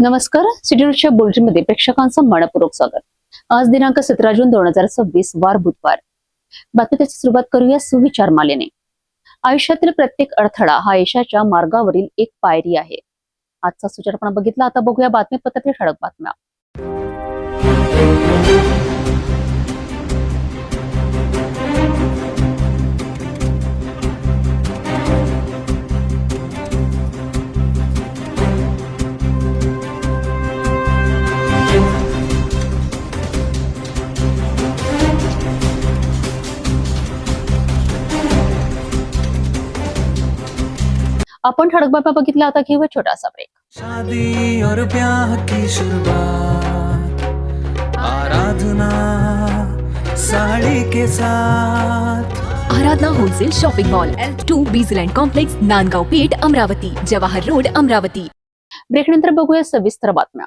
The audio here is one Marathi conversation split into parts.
नमस्कार. सिटी बुलेटिनमध्ये प्रेक्षकांचं मनपूर्वक स्वागत. आज दिनांक 17 जून 2026 वार बुधवार. बातमीची सुरुवात करूया सुविचार मालेने. आयुष्यातील प्रत्येक अडथळा हा यशाच्या मार्गावरील एक पायरी आहे. आजचा सुचारपणा बघितला. आता बघूया बातमीपत्रातील ठळक बातम्या. आपण ठळक बातम्या बघितल्या. आता घेऊया छोटासा ब्रेक. शादी और ब्याह की शुरुआत आराधना साड़ी के साथ. Aradhana wholesale shopping mall L2 बीझलँड कॉम्प्लेक्स, नांदगाव पेठ, अमरावती, जवाहर रोड, अमरावती. ब्रेकनंतर बघूया सविस्तर बातम्या.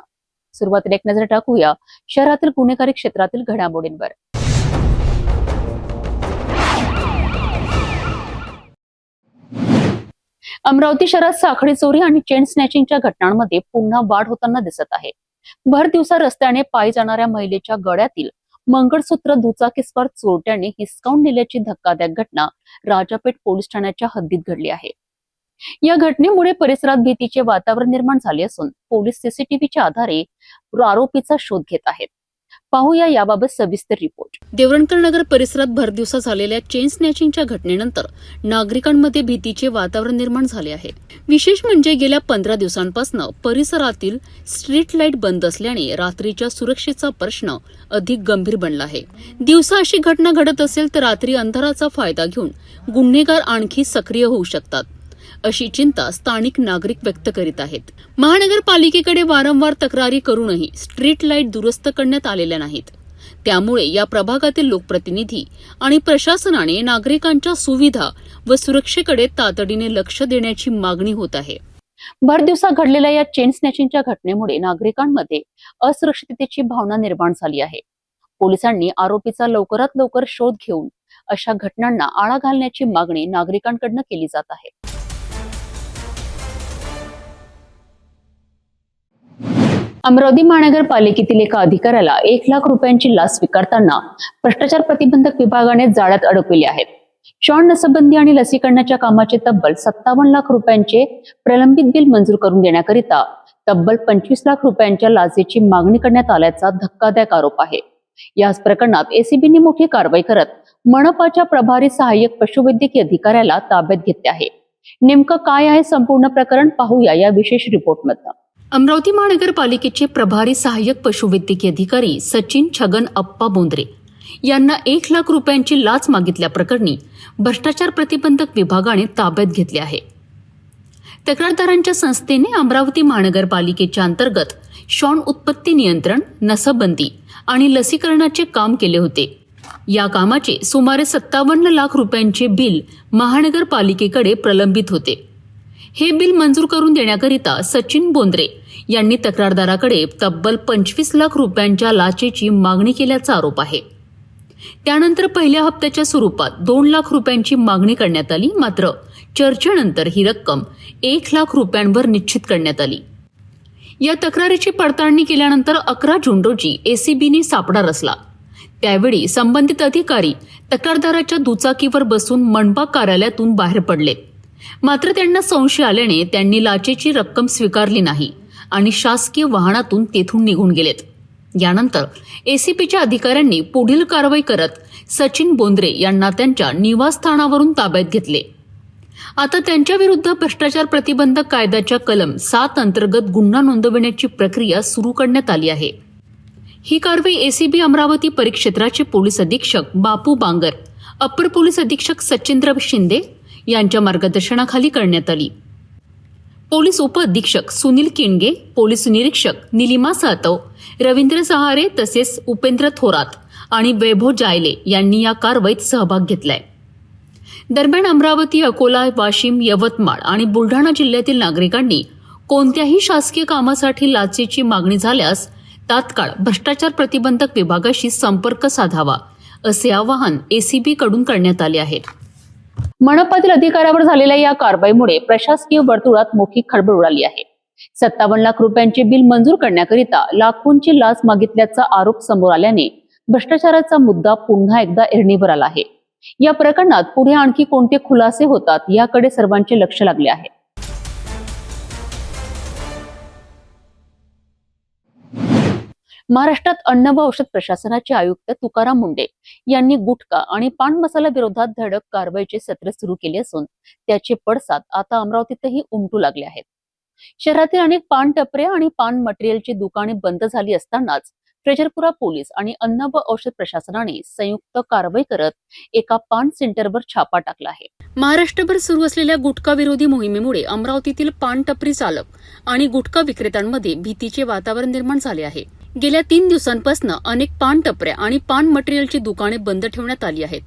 सुरुवातीला एक नजर टाकूया शहरातील गुन्हेगारी क्षेत्रातील घडामोडींवर. अमरावती शहरात साखळी चोरी आणि चेन स्नॅचिंगच्या घटनांमध्ये पुन्हा वाढ होताना दिसत आहे. भर दिवसा रस्त्याने पायी जाणाऱ्या महिलेच्या गळ्यातील मंगळसूत्र दुचाकीस्वार चोरट्यांनी हिसकावून नेल्याची धक्कादायक घटना राजापेठ पोलीस ठाण्याच्या हद्दीत घडली आहे. या घटनेमुळे परिसरात भीतीचे वातावरण निर्माण झाले असून पोलीस सीसीटीव्हीच्या आधारे आरोपीचा शोध घेत आहेत. पाहूया याबाबत सविस्तर रिपोर्ट. देवरणकर नगर परिसरात भरदिवसा झालेल्या चेन स्नॅचिंगच्या घटनेनंतर नागरिकांमध्ये भीतीचे वातावरण निर्माण झाले आहे. विशेष म्हणजे गेल्या 15 दिवसांपासून परिसरातील स्ट्रीट लाईट बंद असल्याने रात्रीच्या सुरक्षेचा प्रश्न अधिक गंभीर बनला आहे. दिवसा अशी घटना घडत असेल तर रात्री अंधाराचा फायदा घेऊन गुन्हेगार आणखी सक्रिय होऊ शकतात, अशी चिंता स्थानिक नागरिक व्यक्त करीत आहेत. महानगरपालिकेकडे वारंवार तक्रारी करूनही स्ट्रीट लाईट दुरुस्त करण्यात आलेल्या नाहीत. त्यामुळे या प्रभागातील लोकप्रतिनिधी आणि प्रशासनाने नागरिकांच्या सुविधा व सुरक्षेकडे तातडीने लक्ष देण्याची मागणी होत आहे. भरदिवसा घडलेल्या या चेन स्नॅचिंगच्या घटनेमुळे नागरिकांमध्ये असुरक्षिततेची भावना निर्माण झाली आहे. पोलिसांनी आरोपीचा लवकरात लवकर शोध घेऊन अशा घटनांना आळा घालण्याची मागणी नागरिकांकडून केली जात आहे. अमरावती महानगरपालिकेतील एका अधिकाऱ्याला 1 लाख रुपयांची लाच स्वीकारताना भ्रष्टाचार प्रतिबंधक विभागाने जाळ्यात अडकविले आहेत. शॉन नसबंदी आणि लसीकरणाच्या कामाचे तब्बल 57 लाख रुपयांचे प्रलंबित बिल मंजूर करून देण्याकरिता तब्बल 25 लाख रुपयांच्या लाचेची मागणी करण्यात आल्याचा धक्कादायक आरोप आहे. याच प्रकरणात एसीबीने मोठी कारवाई करत मनपाच्या प्रभारी सहाय्यक पशुवैद्यकीय अधिकाऱ्याला ताब्यात घेतले आहे. नेमकं काय आहे संपूर्ण प्रकरण, पाहूया या विशेष रिपोर्टमध्ये. अमरावती महानगरपालिकेचे प्रभारी सहाय्यक पशुवैद्यकीय अधिकारी सचिन छगन अप्पा बोंद्रे यांना 1 लाख रुपयांची लाच मागितल्याप्रकरणी भ्रष्टाचार प्रतिबंधक विभागाने ताब्यात घेतले आहे. तक्रारदारांच्या संस्थेने अमरावती महानगरपालिकेच्या अंतर्गत शॉन उत्पत्ती नियंत्रण, नसबंदी आणि लसीकरणाचे काम केले होते. या कामाचे सुमारे 57 लाख रुपयांचे बिल महानगरपालिकेकडे प्रलंबित होते. हे बिल मंजूर करून देण्याकरिता सचिन बोंद्रे यांनी तक्रारदाराकडे तब्बल 25 लाख रुपयांच्या लाचेची मागणी केल्याचा आरोप आहे. त्यानंतर पहिल्या हप्त्याच्या स्वरूपात 2 लाख रुपयांची मागणी करण्यात आली. मात्र चर्चेनंतर ही रक्कम 1 लाख रुपयांवर निश्चित करण्यात आली. या तक्रारीची पडताळणी केल्यानंतर 11 जून रोजी एसीबीने सापळा रचला. त्यावेळी संबंधित अधिकारी तक्रारदाराच्या दुचाकीवर बसून मनपा कार्यालयातून बाहेर पडले. मात्र त्यांना संशय आल्याने त्यांनी लाचेची रक्कम स्वीकारली नाही आणि शासकीय वाहनातून तेथून निघून गेलेत. यानंतर एसीपीच्या अधिकाऱ्यांनी पुढील कारवाई करत सचिन बोंद्रे यांना त्यांच्या निवासस्थानावरून ताब्यात घेतले. आता त्यांच्या विरुद्ध भ्रष्टाचार प्रतिबंधक कायद्याच्या कलम 7 अंतर्गत गुन्हा नोंदविण्याची प्रक्रिया सुरू करण्यात आली आहे. ही कारवाई एसीबी अमरावती परिक्षेत्राचे पोलीस अधीक्षक बापू बांगर, अप्पर पोलीस अधीक्षक सचिंद्र शिंदे यांच्या मार्गदर्शनाखाली करण्यात आली. पोलीस उपअधीक्षक सुनील किणगे, पोलीस निरीक्षक निलिमा सातव, रवींद्र सहारे तसेच उपेंद्र थोरात आणि वैभव जायले यांनी या कारवाईत सहभाग घेतलाय. दरम्यान अमरावती, अकोला, वाशिम, यवतमाळ आणि बुलढाणा जिल्ह्यातील नागरिकांनी कोणत्याही शासकीय कामासाठी लाचेची मागणी झाल्यास तात्काळ भ्रष्टाचार प्रतिबंधक विभागाशी संपर्क साधावा, असे आवाहन एसीबी कडून करण्यात आले आहे. मनपातील अधिकाऱ्यावर झालेल्या या कारवाईमुळे प्रशासकीय वर्तुळात मोठी खळबळ उडाली आहे. 57 लाख रुपयांचे बिल मंजूर करण्याकरिता लाखोंची लाच मागितल्याचा आरोप समोर आल्याने भ्रष्टाचाराचा मुद्दा पुन्हा एकदा ऐरणीवर आला आहे. या प्रकरणात पुढे आणखी कोणते खुलासे होतात याकडे सर्वांचे लक्ष लागले आहे. महाराष्ट्रात अन्न व औषध प्रशासनाचे आयुक्त तुकाराम मुंढे यांनी गुटखा आणि पान मसाला विरोधात धडक कारवाईचे सत्र सुरू केले असून त्याचे पडसाद आता अमरावतीतही उमटू लागले आहेत. शहरातील अनेक पान टपरे आणि पान मटेरियलची दुकाने बंद झाली असतानाच फ्रेजरपुरा पोलीस आणि अन्न व औषध प्रशासनाने संयुक्त कारवाई करत एका पान सेंटरवर छापा टाकला आहे. महाराष्ट्रभर सुरू असलेल्या गुटखा विरोधी मोहिमेमुळे अमरावतीतील पान टपरी चालक आणि गुटखा विक्रेत्यांमध्ये भीतीचे वातावरण निर्माण झाले आहे. गेल्या 3 दिवसांपासून अनेक पान टपऱ्या आणि पान मटेरियलची दुकाने बंद ठेवण्यात आली आहेत,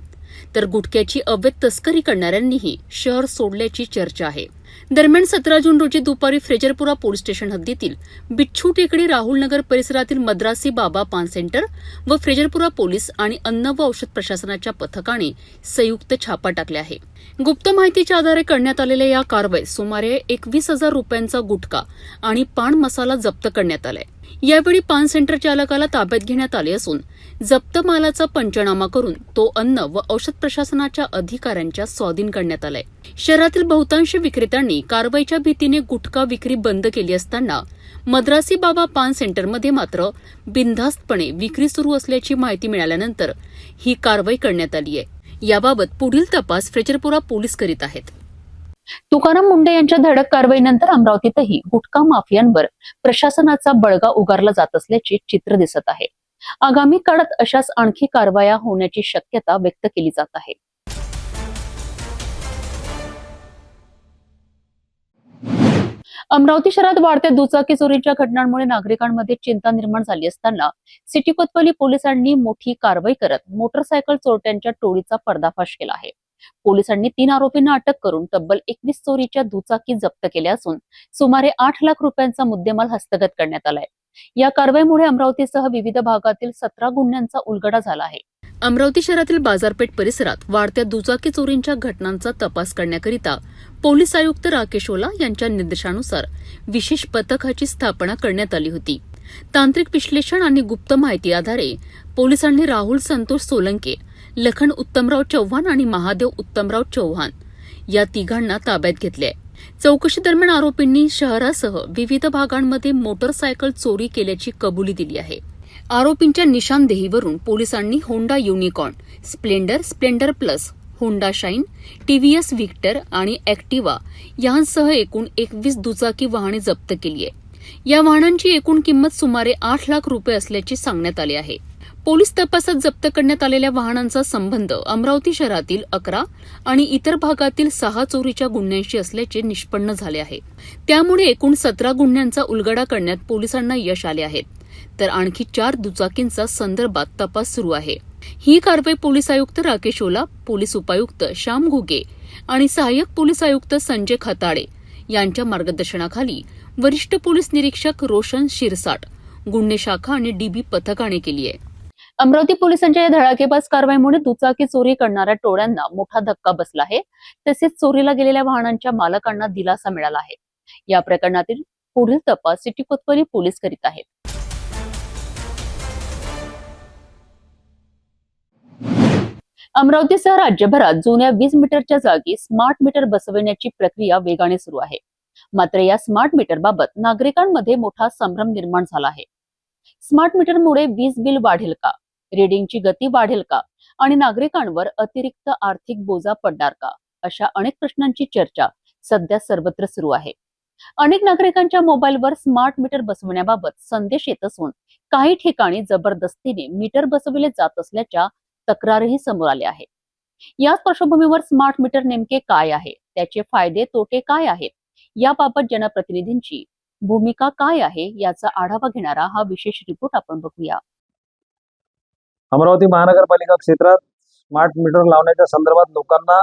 तर गुटख्याची अवैध तस्करी करणाऱ्यांनीही शहर सोडल्याची चर्चा आहे. दरम्यान 17 जून रोजी दुपारी फ्रेजरपुरा पोलीस स्टेशन हद्दीतील बिच्छू टेकडी राहुल नगर परिसरातील मद्रासी बाबा पान सेंटर व फ्रेजरपुरा पोलीस आणि अन्न व औषध प्रशासनाच्या पथकाने संयुक्त छापा टाकला आहे. गुप्त माहितीच्या आधारे करण्यात आलेल्या या कारवाईत सुमारे 21,000 रुपयांचा गुटखा आणि पान मसाला जप्त करण्यात आलाय. यावेळी पान सेंटर चालकाला ताब्यात घेण्यात आले असून जप्त मालाचा पंचनामा करून तो अन्न व औषध प्रशासनाच्या अधिकाऱ्यांच्या स्वाधीन करण्यात आलाय. शहरातील बहुतांश विक्रेत्यांनी कारवाईच्या भीतीने गुटखा विक्री बंद केली असताना मद्रासी बाबा पान सेंटरमध्ये मात्र बिनधास्तपणे विक्री सुरू असल्याची माहिती मिळाल्यानंतर ही कारवाई करण्यात आली आहे. याबाबत पुढील तपास फ्रेजरपुरा पोलीस करीत आहेत. तुकाराम मुंढे यांच्या धडक कारवाईनंतर अमरावतीतही गुटखा माफियांवर प्रशासनाचा बळगा उगारला जात असल्याचे चित्र दिसत आहे. आगामी काळात अशाच आणखी कारवाया होण्याची शक्यता व्यक्त केली जात आहे. अमरावती शहरात वाढत्या दुचाकी चोरीच्या घटनांमुळे नागरिकांमध्ये चिंता निर्माण झाली असताना सिटी कोतवाली पोलिसांनी मोठी कारवाई करत मोटरसायकल चोरट्यांच्या टोळीचा पर्दाफाश केला आहे. पोलिसांनी 3 आरोपींना अटक करून तब्बल 21 चोरीच्या दुचाकी जप्त केल्या असून सुमारे 8 लाख रुपयांचा मुद्देमाल हस्तगत करण्यात आलाय. या कारवाईमुळे अमरावतीसह विविध भागातील 17 गुन्ह्यांचा उलगडा झाला आहे. अमरावती शहरातील बाजारपेठ परिसरात वाढत्या दुचाकी चोरींच्या घटनांचा तपास करण्याकरिता पोलीस आयुक्त राकेश ओला यांच्या निर्देशानुसार विशेष पथकाची स्थापना करण्यात आली होती. तांत्रिक विश्लेषण आणि गुप्त माहिती आधारे पोलिसांनी राहुल संतोष सोलंके, लखन उत्तमराव चव्हाण आणि महादेव उत्तमराव चव्हाण या तिघांना ताब्यात घेतले. चौकशी दरम्यान आरोपींनी शहरासह विविध भागांमध्ये मोटरसायकल चोरी केल्याची कबुली दिली आहे. आरोपींच्या निशाणदेहीवरून पोलिसांनी Honda Unicorn, Splendor Plus, Honda Shine, TVS Victor आणि ऍक्टिवा यांसह एकूण 21 दुचाकी वाहने जप्त केली आहे. या वाहनांची एकूण किंमत सुमारे 8 लाख रुपये असल्याचे सांगण्यात आले आहे. पोलीस तपासात जप्त करण्यात आलेल्या वाहनांचा संबंध अमरावती शहरातील 11 आणि इतर भागातील 6 चोरीच्या गुन्ह्यांशी असल्याचे निष्पन्न झाले आहे. त्यामुळे एकूण 17 गुन्ह्यांचा उलगडा करण्यात पोलिसांना यश आले आहे, तर आणखी 4 दुचाकींचा संदर्भात तपास सुरू आहे. ही कारवाई पोलीस आयुक्त राकेश ओला, पोलीस उपायुक्त श्याम घुगे आणि सहाय्यक पोलीस आयुक्त संजय खताळे यांच्या मार्गदर्शनाखाली वरिष्ठ पोलीस निरीक्षक रोशन शिरसाट, गुन्हे शाखा आणि डीबी पथकाने केली आहे. अमरावती पोलिसांच्या या धडाकेबाज कारवाईमुळे दुचाकी चोरी करणाऱ्या टोळ्यांना मोठा धक्का बसला आहे. तसेच चोरीला गेलेल्या वाहनांच्या मालकांना दिलासा मिळाला आहे. या प्रकरणातील पुढील तपास सिटी कोतवाली पोलीस करीत आहेत. अमरावतीसह राज्यभरात जुन्या 20 मीटरच्या जागी स्मार्ट मीटर बसविण्याची प्रक्रिया वेगाने सुरू आहे. मात्र या स्मार्ट मीटरबाबत नागरिकांमध्ये मोठा संभ्रम निर्माण झाला आहे. स्मार्ट मीटरमुळे वीज बिल वाढेल का, रीडिंगची गती वाढेल का आणि नागरिकांवर अतिरिक्त आर्थिक बोजा पडणार का, अशा अनेक प्रश्नांची चर्चा सध्या सर्वत्र सुरू आहे. अनेक नागरिकांच्या मोबाईलवर स्मार्ट मीटर बसवण्याबाबत संदेश येत असून काही ठिकाणी जबरदस्तीने मीटर बसविले जात असल्याच्या तक्रारही समोर आल्या आहेत. याच पार्श्वभूमीवर स्मार्ट मीटर नेमके काय आहे, त्याचे फायदे तोटे काय आहेत, याबाबत जनप्रतिनिधींची भूमिका काय आहे याचा आढावा घेणारा हा विशेष रिपोर्ट आपण बघूया. अमरावती महानगरपालिका क्षेत्रात स्मार्ट मीटर लावण्याच्या संदर्भात लोकांना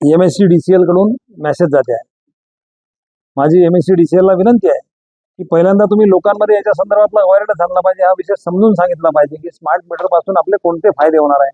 MSCDCL कडून मेसेज जाते आहे. माझी MSCDCL ला विनंती आहे की पहिल्यांदा तुम्ही लोकांमध्ये याच्या संदर्भातला अवेअरनेस आणला पाहिजे, हा विषय समजून सांगितला पाहिजे की स्मार्ट मीटर पासून आपले कोणते फायदे होणार आहे,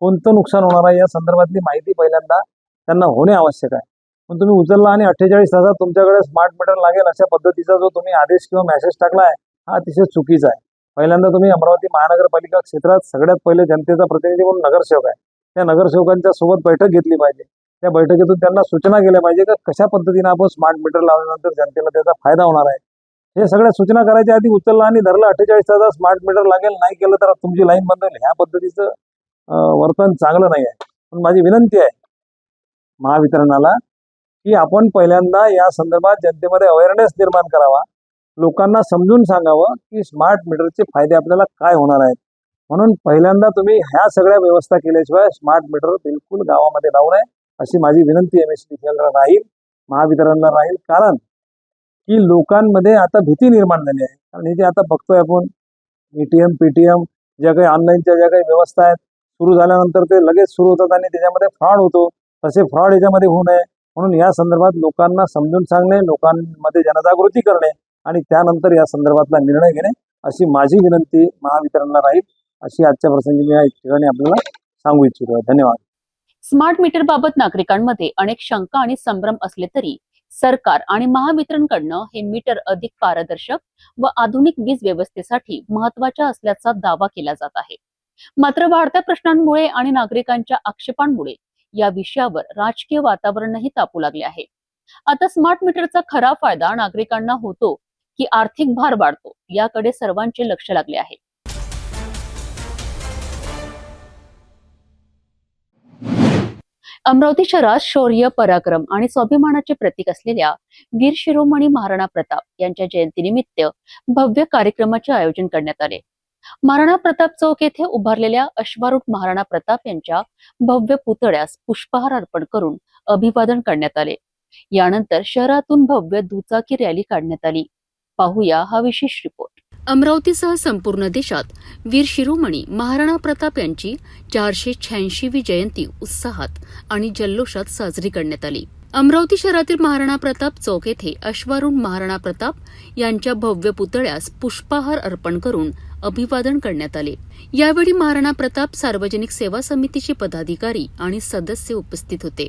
कोणतं नुकसान होणार आहे, या संदर्भातली माहिती पहिल्यांदा त्यांना होणे आवश्यक आहे. पण तुम्ही उचलला आणि 48 तासात तुमच्याकडे स्मार्ट मीटर लागेल अशा पद्धतीचा जो तुम्ही आदेश किंवा मेसेज टाकला आहे हा अतिशय चुकीचा आहे. पहिल्यांदा तुम्ही अमरावती महानगरपालिका क्षेत्रात सगळ्यात पहिले जनतेचा प्रतिनिधी म्हणून नगरसेवक आहे. त्या नगरसेवकांच्या सोबत बैठक घेतली पाहिजे. त्या बैठकीतून त्यांना सूचना केल्या पाहिजे की कशा पद्धतीने आपण स्मार्ट मीटर लावल्यानंतर जनतेला त्याचा फायदा होणार आहे. हे सगळ्या सूचना करायच्या आधी उचलला आणि धरला 48 तासात स्मार्ट मीटर लागेल, नाही केलं तर तुमची लाईन बंद होईल. ह्या पद्धतीचं वर्तन चांगलं नाही आहे. पण माझी विनंती आहे महावितरणाला की आपण पहिल्यांदा या संदर्भात जनतेमध्ये अवेअरनेस निर्माण करावा, लोकांना समजून सांगावं की स्मार्ट मीटरचे फायदे आपल्याला काय होणार आहेत. म्हणून पहिल्यांदा तुम्ही ह्या सगळ्या व्यवस्था केल्याशिवाय स्मार्ट मीटर बिलकुल गावामध्ये लावू नये अशी माझी विनंती MSEDCL राहील, महावितरणला राहील. कारण की लोकांमध्ये आता भीती निर्माण झाली आहे. कारण हे जे आता बघतोय आपण ATM PTM ज्या काही ऑनलाईनच्या ज्या काही व्यवस्था आहेत सुरू झाल्यानंतर ते लगेच सुरू होतात आणि त्याच्यामध्ये फ्रॉड होतो. तसे फ्रॉड याच्यामध्ये होऊ नये म्हणून या संदर्भात लोकांना समजून सांगणे, लोकांमध्ये जनजागृती करणे आणि त्यानंतर या संदर्भातला निर्णय घेणे अशी माझी विनंती महावितरणला राहील. अशी आजच्या प्रसंगी मी या ठिकाणी आपल्याला सांगू इच्छितो. धन्यवाद. स्मार्ट मीटर बाबत नागरिकांमध्ये अनेक शंका आणि संभ्रम असले तरी सरकार आणि महावितरणकडनं हे मीटर अधिक पारदर्शक व आधुनिक वीज व्यवस्थेसाठी महत्वाच्या असल्याचा दावा केला जात आहे. मात्र वाढत्या प्रश्नांमुळे आणि नागरिकांच्या आक्षेपांमुळे या विषयावर राजकीय वातावरणही तापू लागले आहे. आता स्मार्ट मीटरचा खरा फायदा नागरिकांना होतो की आर्थिक भार वाढतो याकडे सर्वांचे लक्ष लागले आहे. अमरावती शहरात शौर्य, पराक्रम आणि स्वाभिमानाचे प्रतीक असलेल्या वीर शिरोमणी महाराणा प्रताप यांच्या जयंतीनिमित्त भव्य कार्यक्रमाचे आयोजन करण्यात आले. महाराणा प्रताप चौक येथे उभारलेल्या अश्वारूढ महाराणा प्रताप यांच्या भव्य पुतळ्यास पुष्पहार अर्पण करून अभिवादन करण्यात आले. यानंतर शहरातून भव्य दुचाकी रॅली काढण्यात आली. पाहूया हा विशेष रिपोर्ट. अमरावतीसह संपूर्ण देशात वीर शिरोमणी महाराणा प्रताप यांची 486वी जयंती उत्साहात आणि जल्लोषात साजरी करण्यात आली. अमरावती शहरातील महाराणा प्रताप चौक येथे अश्वारूढ महाराणा प्रताप यांच्या भव्य पुतळ्यास पुष्पहार अर्पण करून अभिवादन करण्यात आले. यावेळी महाराणा प्रताप सार्वजनिक सेवा समितीचे पदाधिकारी आणि सदस्य उपस्थित होते.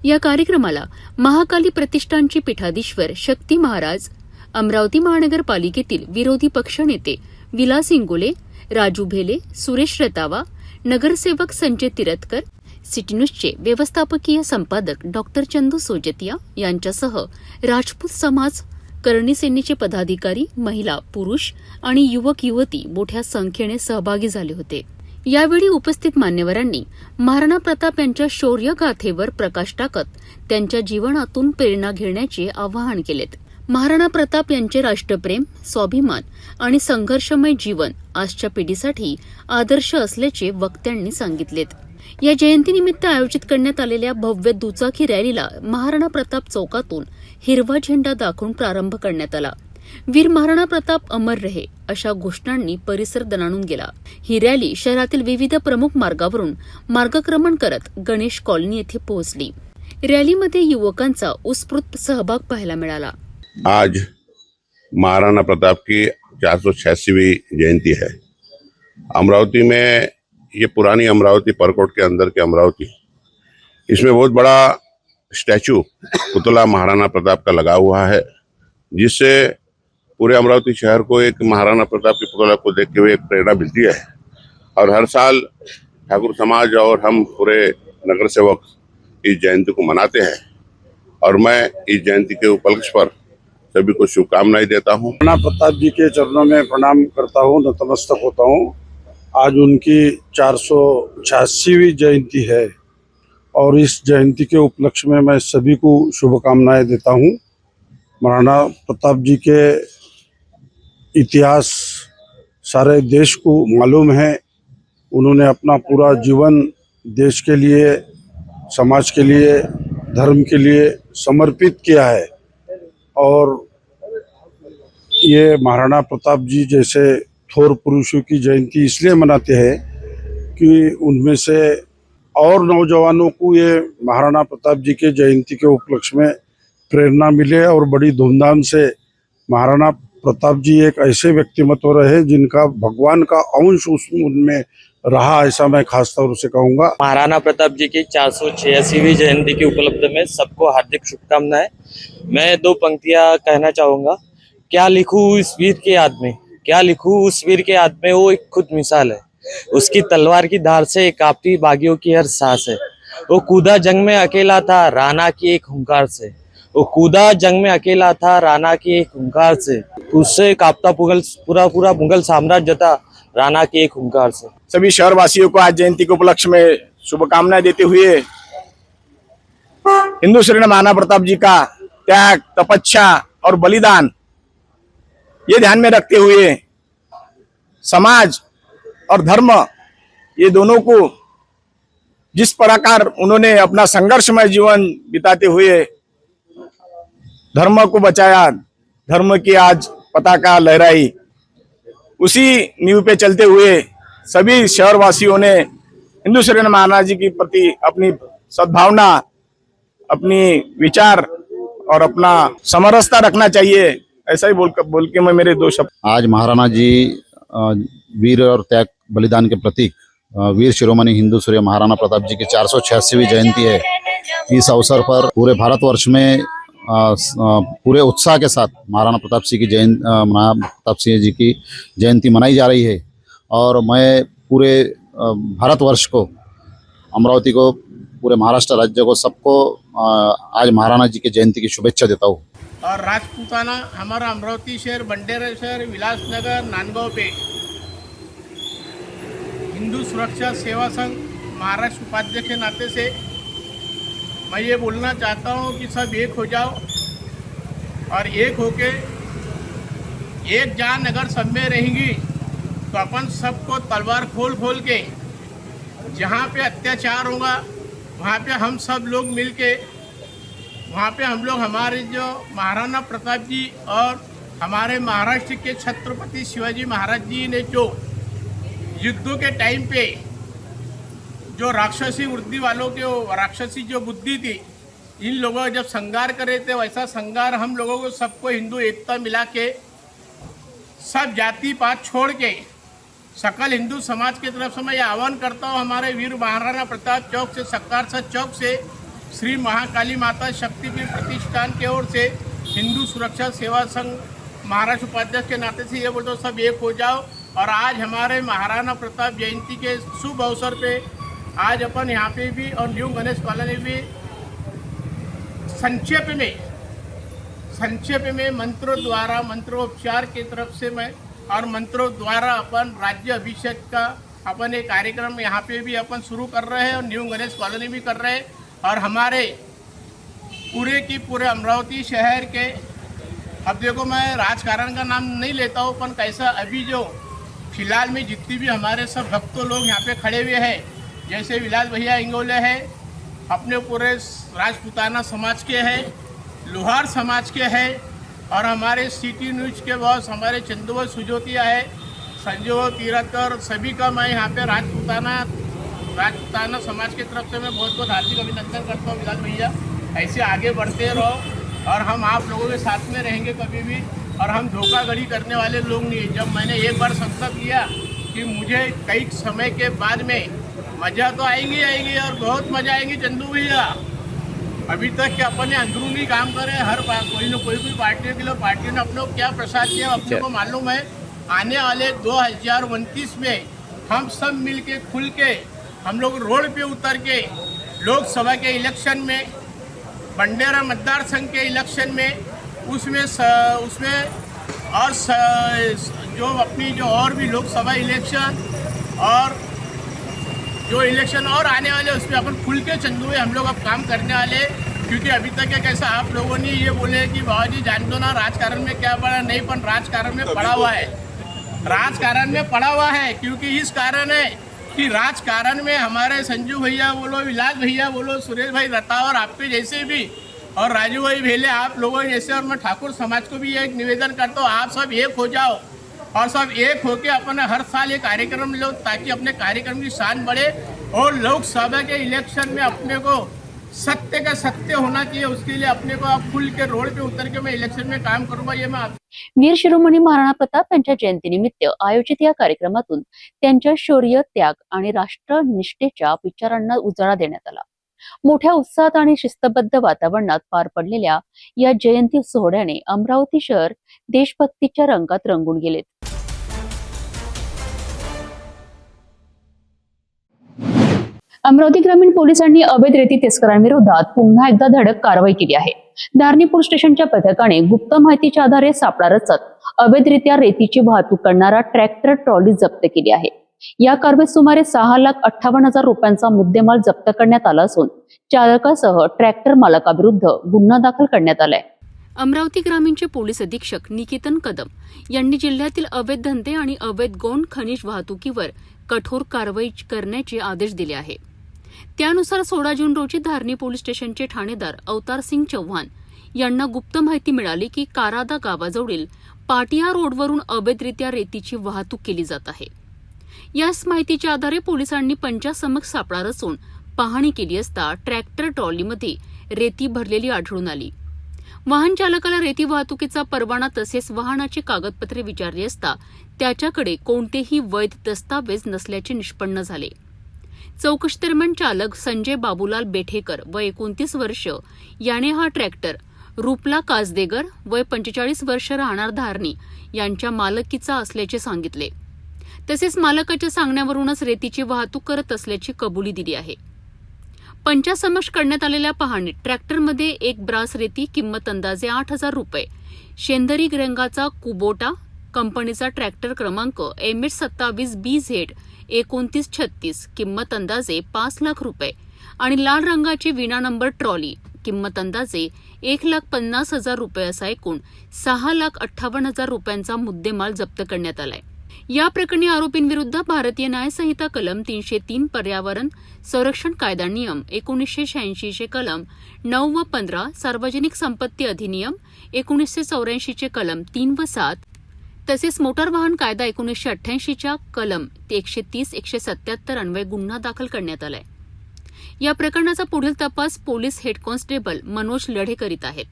या कार्यक्रमाला महाकाली प्रतिष्ठानचे पीठाधीश्वर शक्ती महाराज, अमरावती महानगरपालिकेतील विरोधी पक्षनेते विलास इंगोले, राजू भेले, सुरेश रतावा, नगरसेवक संजय तिरतकर, सिटी न्यूजचे व्यवस्थापकीय संपादक डॉक्टर चंदू सोजतिया यांच्यासह राजपूत समाज, करणी सेनेचे पदाधिकारी, महिला, पुरुष आणि युवक युवती मोठ्या संख्येने सहभागी झाले होते. यावेळी उपस्थित मान्यवरांनी महाराणा प्रताप यांच्या शौर्य गाथेवर प्रकाश टाकत त्यांच्या जीवनातून प्रेरणा घेण्याचे आवाहन केलेत. महाराणा प्रताप यांचे राष्ट्रप्रेम, स्वाभिमान आणि संघर्षमय जीवन आजच्या पिढीसाठी आदर्श असल्याचे वक्त्यांनी सांगितलेत. या जयंतीनिमित्त आयोजित करण्यात आलेल्या भव्य दुचाकी रॅलीला महाराणा प्रताप चौकातून हिरवा झेंडा दाखवून प्रारंभ करण्यात आला. वीर महाराणा प्रताप अमर रहे अशा घोषणांनी परिसर दणाणून गेला. ही रॅली शहरातील विविध प्रमुख मार्गावरून मार्गक्रमण करत गणेश कॉलनी येथे पोहोचली. रॅलीमध्ये युवकांचा उत्स्फूर्त सहभाग पाहायला मिळाला. आज महाराणा प्रताप की 486वीं जयंती है. अमरावती में ये पुरानी अमरावती, परकोट के अंदर की अमरावती, इसमें बहुत बड़ा स्टैचू पुतला महाराणा प्रताप का लगा हुआ है, जिससे पूरे अमरावती शहर को एक महाराणा प्रताप के पुतला को देखते हुए एक प्रेरणा मिलती है. और हर साल ठाकुर समाज और हम पूरे नगर सेवक इस जयंती को मनाते हैं और मैं इस जयंती के उपलक्ष्य पर सभी को शुभकामनाएं देता हूँ. महाराणा प्रताप जी के चरणों में प्रणाम करता हूँ, नतमस्तक होता हूँ. आज उनकी 486वीं जयंती है और इस जयंती के उपलक्ष्य में मैं सभी को शुभकामनाएं देता हूँ. महाराणा प्रताप जी के इतिहास सारे देश को मालूम है. उन्होंने अपना पूरा जीवन देश के लिए, समाज के लिए, धर्म के लिए समर्पित किया है. और ये महाराणा प्रताप जी जैसे थोर पुरुषों की जयंती इसलिए मनाते हैं कि उनमें से और नौजवानों को ये महाराणा प्रताप जी के जयंती के उपलक्ष्य में प्रेरणा मिले और बड़ी धूमधाम से. महाराणा प्रताप जी एक ऐसे व्यक्तिमत्व रहे जिनका भगवान का अंश उनमें रहा, ऐसा मैं खास तौर से कहूँगा। महाराणा प्रताप जी की 486वीं जयंती के उपलक्ष्य में सबको हार्दिक शुभकामनाएं। मैं दो पंक्तियां कहना चाहूंगा। क्या लिखूं उस वीर के याद में, क्या लिखूं उस वीर के याद में, वो एक खुद मिसाल है। उसकी तलवार की धार से कांपती बागियों की हर सांस है। वो कूदा जंग में अकेला था राणा की एक हुंकार से, वो कूदा जंग में अकेला था राणा की एक हुंकार से। उससे कांपता पूरा मुगल साम्राज्य था राणा की एक हुंकार से। सभी शहरवासियों को आज जयंती के उपलक्ष्य में शुभकामनाएं देते हुए हिंदू श्री महाराणा प्रताप जी का त्याग, तपस्या और बलिदान ये ध्यान में रखते हुए समाज और धर्म ये दोनों को जिस प्रकार उन्होंने अपना संघर्षमय जीवन बिताते हुए धर्म को बचाया, धर्म की आज पताका लहराई, उसी नींव पे चलते हुए सभी शहरवासियों ने हिंदू श्री महाराज जी के प्रति अपनी सद्भावना, अपनी विचार और अपना समरसता रखना चाहिए। ऐसा ही बोल के मैं मेरे दो शब्द। आज महाराणा जी वीर और त्याग बलिदान के प्रतीक वीर शिरोमणि हिंदू सूर्य महाराणा प्रताप जी की 486वीं जयंती है। इस अवसर पर पूरे भारतवर्ष में पूरे उत्साह के साथ महाराणा प्रताप सिंह जी की जयंती मनाई जा रही है और मैं पूरे भारतवर्ष को, अमरावती को, पूरे महाराष्ट्र राज्य को, सबको आज महाराणा जी की जयंती की शुभेच्छा देता हूँ। और राजपूताना हमारा अमरावती शहर, बंडेरा शहर, विलासनगर, नांदगांव पे हिंदू सुरक्षा सेवा संघ महाराष्ट्र उपाध्यक्ष के नाते से मैं ये बोलना चाहता हूँ कि सब एक हो जाओ और एक होके एक जान अगर सब में रहेंगी तो अपन सबको तलवार खोल के जहाँ पे अत्याचार होगा वहाँ पे हम सब लोग मिल के वहाँ पे हम लोग हमारे जो महाराणा प्रताप जी और हमारे महाराष्ट्र के छत्रपति शिवाजी महाराज जी ने जो युद्धों के टाइम पे जो राक्षसी वृद्धि वालों के राक्षसी जो बुद्धि थी, इन लोगों जब संगार करे थे, वैसा संगार हम लोगों को सबको हिंदू एकता मिला के सब जाति पात छोड़ के सकल हिंदू समाज की तरफ से मैं ये आह्वान करता हूँ, हमारे वीर महाराणा प्रताप चौक से, सक्कारसा चौक से, श्री महाकाली माता शक्तिपीठ प्रतिष्ठान की ओर से हिंदू सुरक्षा सेवा संघ महाराष्ट्र उपाध्यक्ष के नाते से ये बोलते सब एक हो जाओ। और आज हमारे महाराणा प्रताप जयंती के शुभ अवसर पे आज अपन यहाँ पे भी और न्यू गणेश कॉलोनी भी संक्षेप में मंत्रों द्वारा, मंत्रोपचार की तरफ से मैं और मंत्रों द्वारा अपन राज्य अभिषेक का अपन एक कार्यक्रम यहाँ पे भी अपन शुरू कर रहे हैं और न्यू गणेश कॉलोनी भी कर रहे हैं। और हमारे पूरे अमरावती शहर के, अब देखो मैं राजकारण का नाम नहीं लेता हूँ, पर कैसा अभी जो फिलहाल में जितनी भी हमारे सब भक्तों लोग यहाँ पे खड़े हुए हैं, जैसे विलास भैया इंगोले है, अपने पूरे राजपूताना समाज के हैं, लोहार समाज के हैं, और हमारे सिटी न्यूज के बॉस हमारे चंदू सुजोतिया है, संजय तीरथकर, सभी का मैं यहाँ पे राजपूताना समाज की तरफ से मैं बहुत बहुत हार्दिक अभिनंदन करता हूँ। विलास भैया ऐसे आगे बढ़ते रहो और हम आप लोगों के साथ में रहेंगे कभी भी, और हम धोखाधड़ी करने वाले लोग नहीं। जब मैंने एक बार संकल्प लिया कि मुझे कई समय के बाद में मज़ा तो आएंगी और बहुत मज़ा आएंगी चंदू भैया। अभी तक कि अपने अंदरूनी काम करे, हर कोई पार्टियों के लिए पार्टियों ने अपने को क्या प्रसाद किया अपने को मालूम है। आने वाले 2029 में हम सब मिल के खुल के हम लोग रोड पे उतर के लोकसभा के इलेक्शन में, बंडेरा मतदार संघ के इलेक्शन में, उसमें और जो अपनी जो और भी लोकसभा इलेक्शन और जो इलेक्शन और आने वाले उसमें अपन खुल के चंदू हम लोग अब काम करने वाले। क्योंकि अभी तक एक ऐसा आप लोगों ने ये बोले कि बाबा जी जान दो ना राजकारण में क्या पड़ा, नहीं, पर राजकारण में पड़ा हुआ है, राजकारण में पड़ा हुआ है। क्योंकि इस कारण है कि राजकारण में हमारे संजू भैया बोलो, विलास भैया बोलो, सुरेश भाई रतावर, आपके जैसे भी, और राजू भाई भेले, आप लोगों जैसे, और मैं ठाकुर समाज को भी एक निवेदन करता हूँ, आप सब एक हो जाओ और सब एक होके अपने हर साल ये कार्यक्रम लो, ताकि अपने कार्यक्रम की शान बढ़े और लोकसभा के इलेक्शन में अपने को सत्य का सत्य होना चाहिए, उसके लिए अपने को आप खुल के रोड पे उतर के मैं इलेक्शन में काम करूंगा, ये मैं वीर शिरोमणी महाराणा प्रताप यांच्या जयंतीनिमित्त आयोजित या कार्यक्रमातून त्यांच्या शौर्य, त्याग आणि राष्ट्रनिष्ठेच्या विचारांना उजाळा देण्यात आला. मोठ्या उत्साहात आणि शिस्तबद्ध वातावरणात पार पडलेल्या या जयंती सोहळ्याने अमरावती शहर देशभक्तीच्या रंगात रंगून गेले. अमरावती ग्रामीण पोलिसांनी अवैध रेती तस्करांविरोधात पुन्हा एकदा धडक कारवाई केली आहे. धारणी पोलीस स्टेशनच्या पथकाने गुप्त माहितीच्या आधारे सापळा रचत अवैधरित्या रेतीची वाहतूक करणारा ट्रॅक्टर ट्रॉली जप्त केली आहे. या कारवाईत सुमारे 6,58,000 रुपयांचा मुद्देमाल जप्त करण्यात आला असून चालकासह ट्रॅक्टर मालकाविरुद्ध गुन्हा दाखल करण्यात आलाय. अमरावती ग्रामीणचे पोलीस अधीक्षक निकेतन कदम यांनी जिल्ह्यातील अवैध धंदे आणि अवैध गौण खनिज वाहतुकीवर कठोर कारवाई करण्याचे आदेश दिले आहे. त्यानुसार 16 जून रोजी धारणी पोलीस स्टेशनचे ठाणेदार अवतार सिंग चव्हाण यांना गुप्त माहिती मिळाली की कारादा गावाजवळील पाटिया रोडवरून अवैधरित्या रेतीची वाहतूक केली जात आहे. याच माहितीच्या आधारे पोलिसांनी पंचासमक्ष सापळा रचून पाहणी केली असता ट्रॅक्टर ट्रॉलीमध्ये रेती भरलेली आढळून आली. वाहन चालकाला रेती वाहतुकीचा परवाना तसेच वाहनाची कागदपत्रे विचारली असता त्याच्याकडे कोणतेही वैध दस्तावेज नसल्याचे निष्पन्न झाले. चौकशी दरम्यान चालक संजय बाबूलाल बेठेकर वय 29 वर्ष याने हा ट्रॅक्टर रूपला कासदेगर वय 45 वर्ष राहणार धारणी यांच्या मालकीचा असल्याचे सांगितले. तसेच मालकाच्या सांगण्यावरूनच रेतीची वाहतूक करत असल्याची कबुली दिली आहे. पंचासमक्ष करण्यात आलेल्या पाहणीत ट्रॅक्टरमध्ये एक ब्रास रेती किंमत अंदाजे 8,000 रुपये, शेंदरी रंगाचा कुबोटा, कंपनीचा ट्रॅक्टर क्रमांक MH27BZ 2936 किंमत अंदाजे 5 लाख रुपये आणि लाल रंगाची विना नंबर ट्रॉली किंमत अंदाजे 1,50,000 रुपये असा एकूण 6,58,000 रुपयांचा मुद्देमाल जप्त करण्यात आलाय. या प्रकरणी आरोपींविरुद्ध भारतीय न्याय संहिता कलम 303, पर्यावरण संरक्षण कायदा नियम 1986 चे कलम 9 व 15, सार्वजनिक संपत्ती अधिनियम 1984 चे कलम 3 व 7, तसेच मोटार वाहन कायदा 1988 च्या कलम 130, 177 अन्वये गुन्हा दाखल करण्यात आलाय. या प्रकरणाचा पुढील तपास पोलीस हेड कॉन्स्टेबल मनोज लढे करीत आहेत.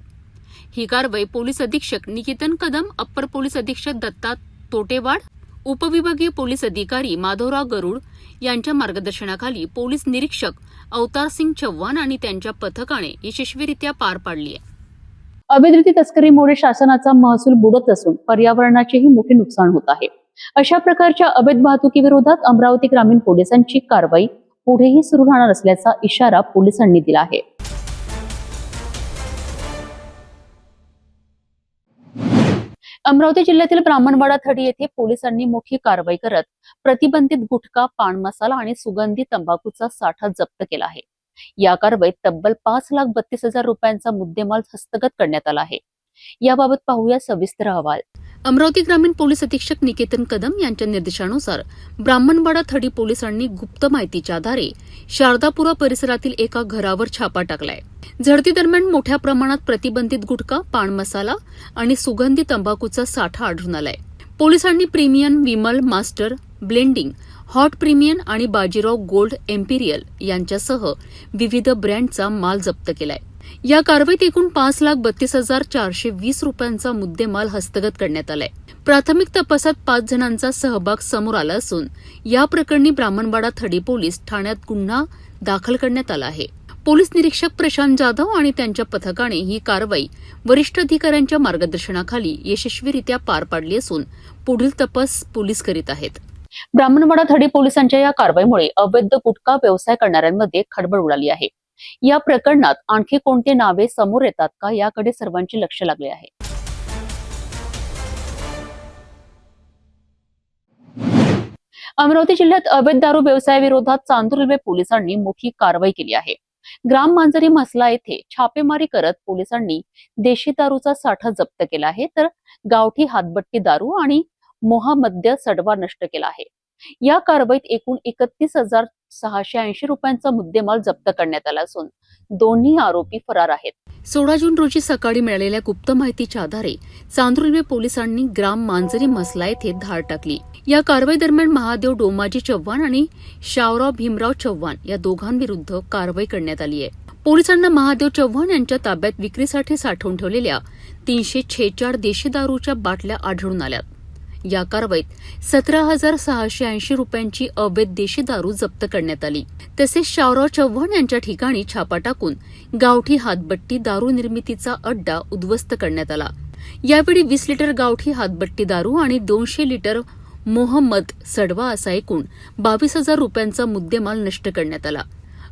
ही कारवाई पोलीस अधीक्षक निकेतन कदम, अप्पर पोलीस अधीक्षक दत्ता तोटेवाड, उपविभागीय पोलीस अधिकारी माधवराव गरुड यांच्या मार्गदर्शनाखाली पोलीस निरीक्षक अवतार सिंग चव्हाण आणि त्यांच्या पथकाने यशस्वीरित्या पार पाडली आहे. अवैध रेती तस्करीमुळे शासनाचा महसूल बुडत असून पर्यावरणाचेही मोठे नुकसान होत आहे. अशा प्रकारच्या अवैध वाहतुकीविरोधात अमरावती ग्रामीण पोलिसांची कारवाई पुढेही सुरू राहणार असल्याचा इशारा पोलिसांनी दिला आहे. अमरावती जिल्ह्यातील ब्राह्मणवाडा थडी येथे पोलिसांनी मोठी कारवाई करत प्रतिबंधित गुटखा, पान मसाला आणि सुगंधी तंबाखूचा साठा जप्त केला आहे. या कारवाईत तब्बल 5,32,000 रुपयांचा मुद्देमाल हस्तगत करण्यात आला आहे. याबाबत पाहूया सविस्तर अहवाल. अमरावती ग्रामीण पोलीस अधीक्षक निकेतन कदम यांच्या निर्देशानुसार ब्राह्मणवाडा थडी पोलिसांनी गुप्त माहितीच्या आधारे शारदापुरा परिसरातील एका घरावर छापा टाकलाय. झडती दरम्यान मोठ्या प्रमाणात प्रतिबंधित गुटखा, पान मसाला आणि सुगंधी तंबाखूचा साठा आढळून आलाय. पोलिसांनी premium, Vimal, master, blending, hot premium आणि बाजीराव गोल्ड एम्पिरियल यांच्यासह विविध ब्रँडचा माल जप्त केलाय. या कारवाईत एकूण 5,32,420 रुपयांचा मुद्देमाल हस्तगत करण्यात आलाय. प्राथमिक तपासात 5 जणांचा सहभाग समोर आला असून या प्रकरणी ब्राह्मणवाडा थडी पोलीस ठाण्यात गुन्हा दाखल करण्यात आला आहे. पोलीस निरीक्षक प्रशांत जाधव आणि त्यांच्या पथकाने ही कारवाई वरिष्ठ अधिकाऱ्यांच्या मार्गदर्शनाखाली यशस्वीरित्या पार पाडली असून पुढील तपास पोलीस करीत आहेत. ब्राह्मणवाडा थडी पोलिसांच्या या कारवाईमुळे अवैध गुटखा व्यवसाय करणाऱ्यांमध्ये खळबळ उडाली आहे. या प्रकरणात आणखी कोणते नावे समोर येतात का याकडे सर्वांचे लक्ष लागले आहे. अमरावती जिल्ह्यात अवैध दारू व्यवसायाविरोधात चांदूर रेल्वे पोलिसांनी मोठी कारवाई केली आहे. ग्राम मांजरी मसला येथे छापेमारी करत पोलिसांनी देशी दारूचा साठा जप्त केला आहे, तर गावठी हातबट्टी दारू आणि मोहामद्य सडवा नष्ट केला आहे. या कारवाईत एकूण 31,680 रुपयांचा मुद्देमाल जप्त करण्यात आला असून दोन्ही आरोपी फरार आहेत. 16 जून रोजी सकाळी मिळालेल्या गुप्त माहितीच्या आधारे चांदूर रेल्वे पोलिसांनी ग्राम मांजरी मसला येथे धाड टाकली. या कारवाई दरम्यान महादेव डोमाजी चव्हाण आणि शावराव भीमराव चव्हाण या दोघांविरुद्ध कारवाई करण्यात आली आहे. पोलिसांना महादेव चव्हाण यांच्या ताब्यात विक्रीसाठी साठवून ठेवलेल्या 346 देशी दारूच्या बाटल्या आढळून आल्या. या कारवाईत 17,680 रुपयांची अवैध देशी दारू जप्त करण्यात आली. तसेच शावराव चव्हाण यांच्या ठिकाणी छापा टाकून गावठी हातबट्टी दारू निर्मितीचा अड्डा उद्ध्वस्त करण्यात आला. यावेळी 20 लिटर गावठी हातबट्टी दारू आणि 200 लिटर मोहम्मद सडवा असा एकूण 22,000 रुपयांचा मुद्देमाल नष्ट करण्यात आला.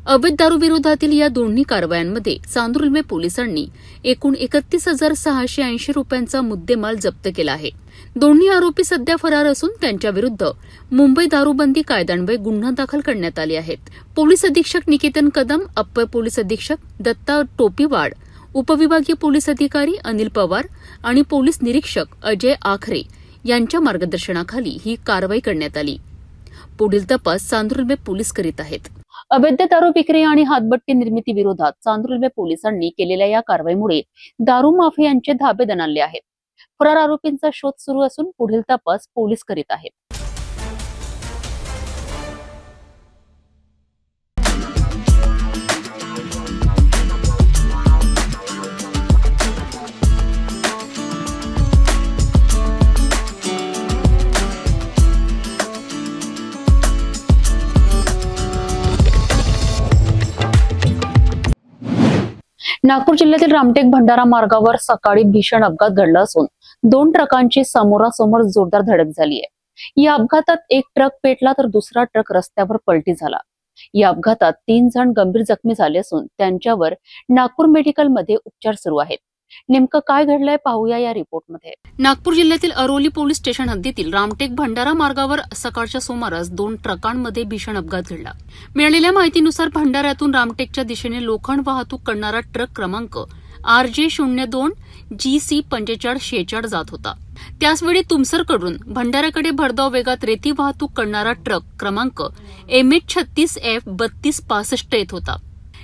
अवैध दारू विरोधातील या दोन्ही कारवायांमध्ये चांदूर रेल्वे पोलिसांनी एकूण 31,680 रुपयांचा मुद्देमाल जप्त केला आहे. दोन्ही आरोपी सध्या फरार असून त्यांच्याविरुद्ध मुंबई दारूबंदी कायद्यान्वये गुन्हा दाखल करण्यात आले आहेत. पोलीस अधीक्षक निकेतन कदम, अप्पर पोलीस अधीक्षक दत्ता टोपीवाड, उपविभागीय पोलीस अधिकारी अनिल पवार आणि पोलीस निरीक्षक अजय आखरे यांच्या मार्गदर्शनाखाली ही कारवाई करण्यात आली. पुढील तपास चांदूर रेल्वे पोलीस करीत आहेत. अवैध दारू विक्री आणि हातबट्टी निर्मिती विरोधात चांदूर रेल्वे पोलिसांनी केलेल्या या कारवाईमुळे दारू माफियांचे धाबे दणाणले आहेत. फरार आरोपींचा शोध सुरू असून पुढील तपास पोलीस करीत आहेत. नागपूर जिल्ह्यातील रामटेक भंडारा मार्गावर सकाळी भीषण अपघात घडला असून 2 ट्रकांची समोरासमोर जोरदार धडक झाली आहे. या अपघातात एक ट्रक पेटला तर दुसरा ट्रक रस्त्यावर पलटी झाला. या अपघातात 3 जण गंभीर जखमी झाले असून त्यांच्यावर नागपूर मेडिकलमध्ये उपचार सुरू आहेत. नेमकं काय घडलंय पाहूया या रिपोर्टमध्ये. नागपूर जिल्ह्यातील अरोली पोलीस स्टेशन हद्दीतील रामटेक भंडारा मार्गावर सकाळच्या सुमारास 2 ट्रकांमध्ये भीषण अपघात घडला. मिळालेल्या माहितीनुसार भंडाऱ्यातून रामटेकच्या दिशेने लोखंड वाहतूक करणारा ट्रक क्रमांक RJ02 GC 4546 जात होता. त्याचवेळी तुमसरकडून भंडाऱ्याकडे भरधाव वेगात रेती वाहतूक करणारा ट्रक क्रमांक MH36F 3265 येत होता.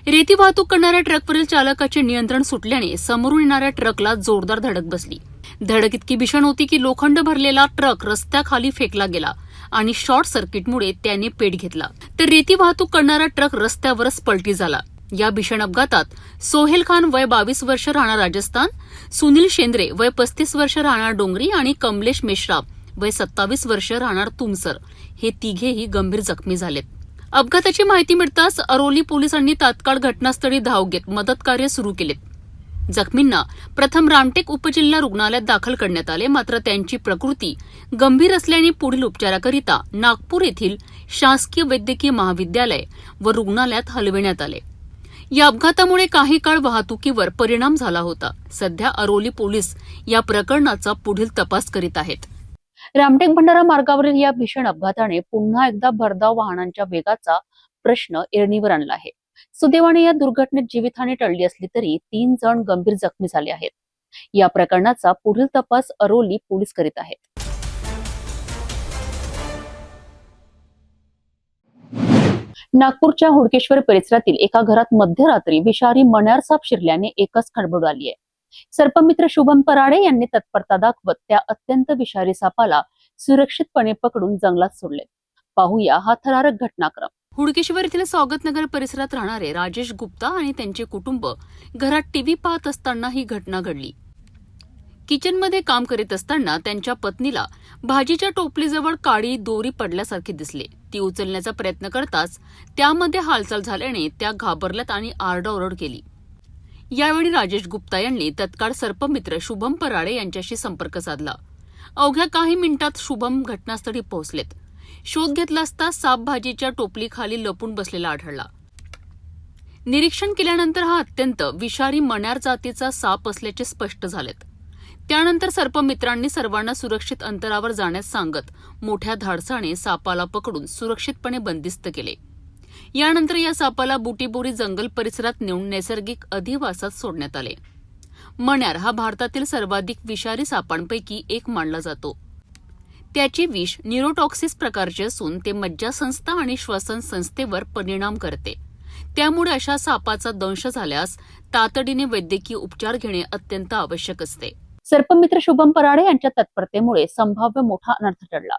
रेती वाहतूक करणाऱ्या ट्रकवरील चालकाचे नियंत्रण सुटल्याने समोरून येणाऱ्या ट्रकला जोरदार धडक बसली. धडक इतकी भीषण होती की लोखंड भरलेला ट्रक रस्त्याखाली फेकला गेला आणि शॉर्ट सर्किटमुळे त्याने पेट घेतला. तर रेती वाहतूक करणारा ट्रक रस्त्यावरच पलटी झाला. या भीषण अपघातात सोहेल खान वय 22 वर्ष राहणार राजस्थान, सुनील शेंद्रे वय 35 वर्ष राहणार डोंगरी आणि कमलेश मेश्राम वय 27 वर्ष राहणार तुमसर हे तिघेही गंभीर जखमी झालेत. अपघाताची माहिती मिळताच अरोली पोलिसांनी तात्काळ घटनास्थळी धाव घेत मदतकार्य सुरू केले. जखमींना प्रथम रामटेक उपजिल्हा रुग्णालयात दाखल करण्यात आले. मात्र त्यांची प्रकृती गंभीर असल्याने पुढील उपचाराकरिता नागपूर येथील शासकीय वैद्यकीय महाविद्यालय व रुग्णालयात हलविण्यात आले. या अपघातामुळे काही काळ वाहतुकीवर परिणाम झाला होता. सध्या अरोली पोलीस या प्रकरणाचा पुढील तपास करीत आहेत. रामटेक भंडारा मार्गावरील या भीषण अपघाताने पुन्हा एकदा भरधाव वाहनांच्या वेगाचा प्रश्न ऐरणीवर आणला आहे. सुदैवाने या दुर्घटनेत जीवितहानी टळली असली तरी 3 जण गंभीर जखमी झाले आहेत. या प्रकरणाचा पुढील तपास अरोली पोलीस करीत आहेत. नागपूरच्या हुडकेश्वर परिसरातील एका घरात मध्यरात्री विषारी मण्यार साप शिरल्याने एकच खळबळ आली आहे. सर्पमित्र शुभम पराडे यांनी तत्परता दाखवत त्या अत्यंत विषारी सापाला सुरक्षितपणे पकडून जंगलात सोडले. पाहूया हा थरारक घटनाक्रम. हुडकेश्वर येथील स्वागतनगर परिसरात राहणारे राजेश गुप्ता आणि त्यांचे कुटुंब घरात टीव्ही पाहत असताना ही घटना घडली. किचनमध्ये काम करीत असताना त्यांच्या पत्नीला भाजीच्या टोपलीजवळ काळी दोरी पडल्यासारखी दिसली. ती उचलण्याचा प्रयत्न करताच त्यामध्ये हालचाल झाल्याने त्या घाबरल्यात आणि आरडाओरड केली. यावेळी राजेश गुप्ता यांनी तत्काळ सर्पमित्र शुभम पराडे यांच्याशी संपर्क साधला. अवघ्या काही मिनिटात शुभम घटनास्थळी पोहोचलेत. शोध घेतला असता साप भाजीच्या टोपलीखाली लपून बसलेला आढळला. निरीक्षण केल्यानंतर हा अत्यंत विषारी मण्यार जातीचा साप असल्याचे स्पष्ट झालेत. त्यानंतर सर्पमित्रांनी सर्वांना सुरक्षित अंतरावर जाण्यास सांगत मोठ्या धाडसाने सापाला पकडून सुरक्षितपणे बंदिस्त केले. यानंतर या सापाला बुटीबोरी जंगल परिसरात नेऊन नैसर्गिक अधिवासात सोडण्यात आले. मण्यार हा भारतातील सर्वाधिक विषारी सापांपैकी एक मानला जातो. त्याचे विष न्यूरोटॉक्सिस प्रकारचे असून ते मज्जासंस्था आणि श्वसन संस्थेवर परिणाम करते. त्यामुळे अशा सापाचा दंश झाल्यास तातडीने वैद्यकीय उपचार घेणे अत्यंत आवश्यक असते. सर्पमित्र शुभम पराडे यांच्या तत्परतेमुळे संभाव्य मोठा अनर्थ टळला.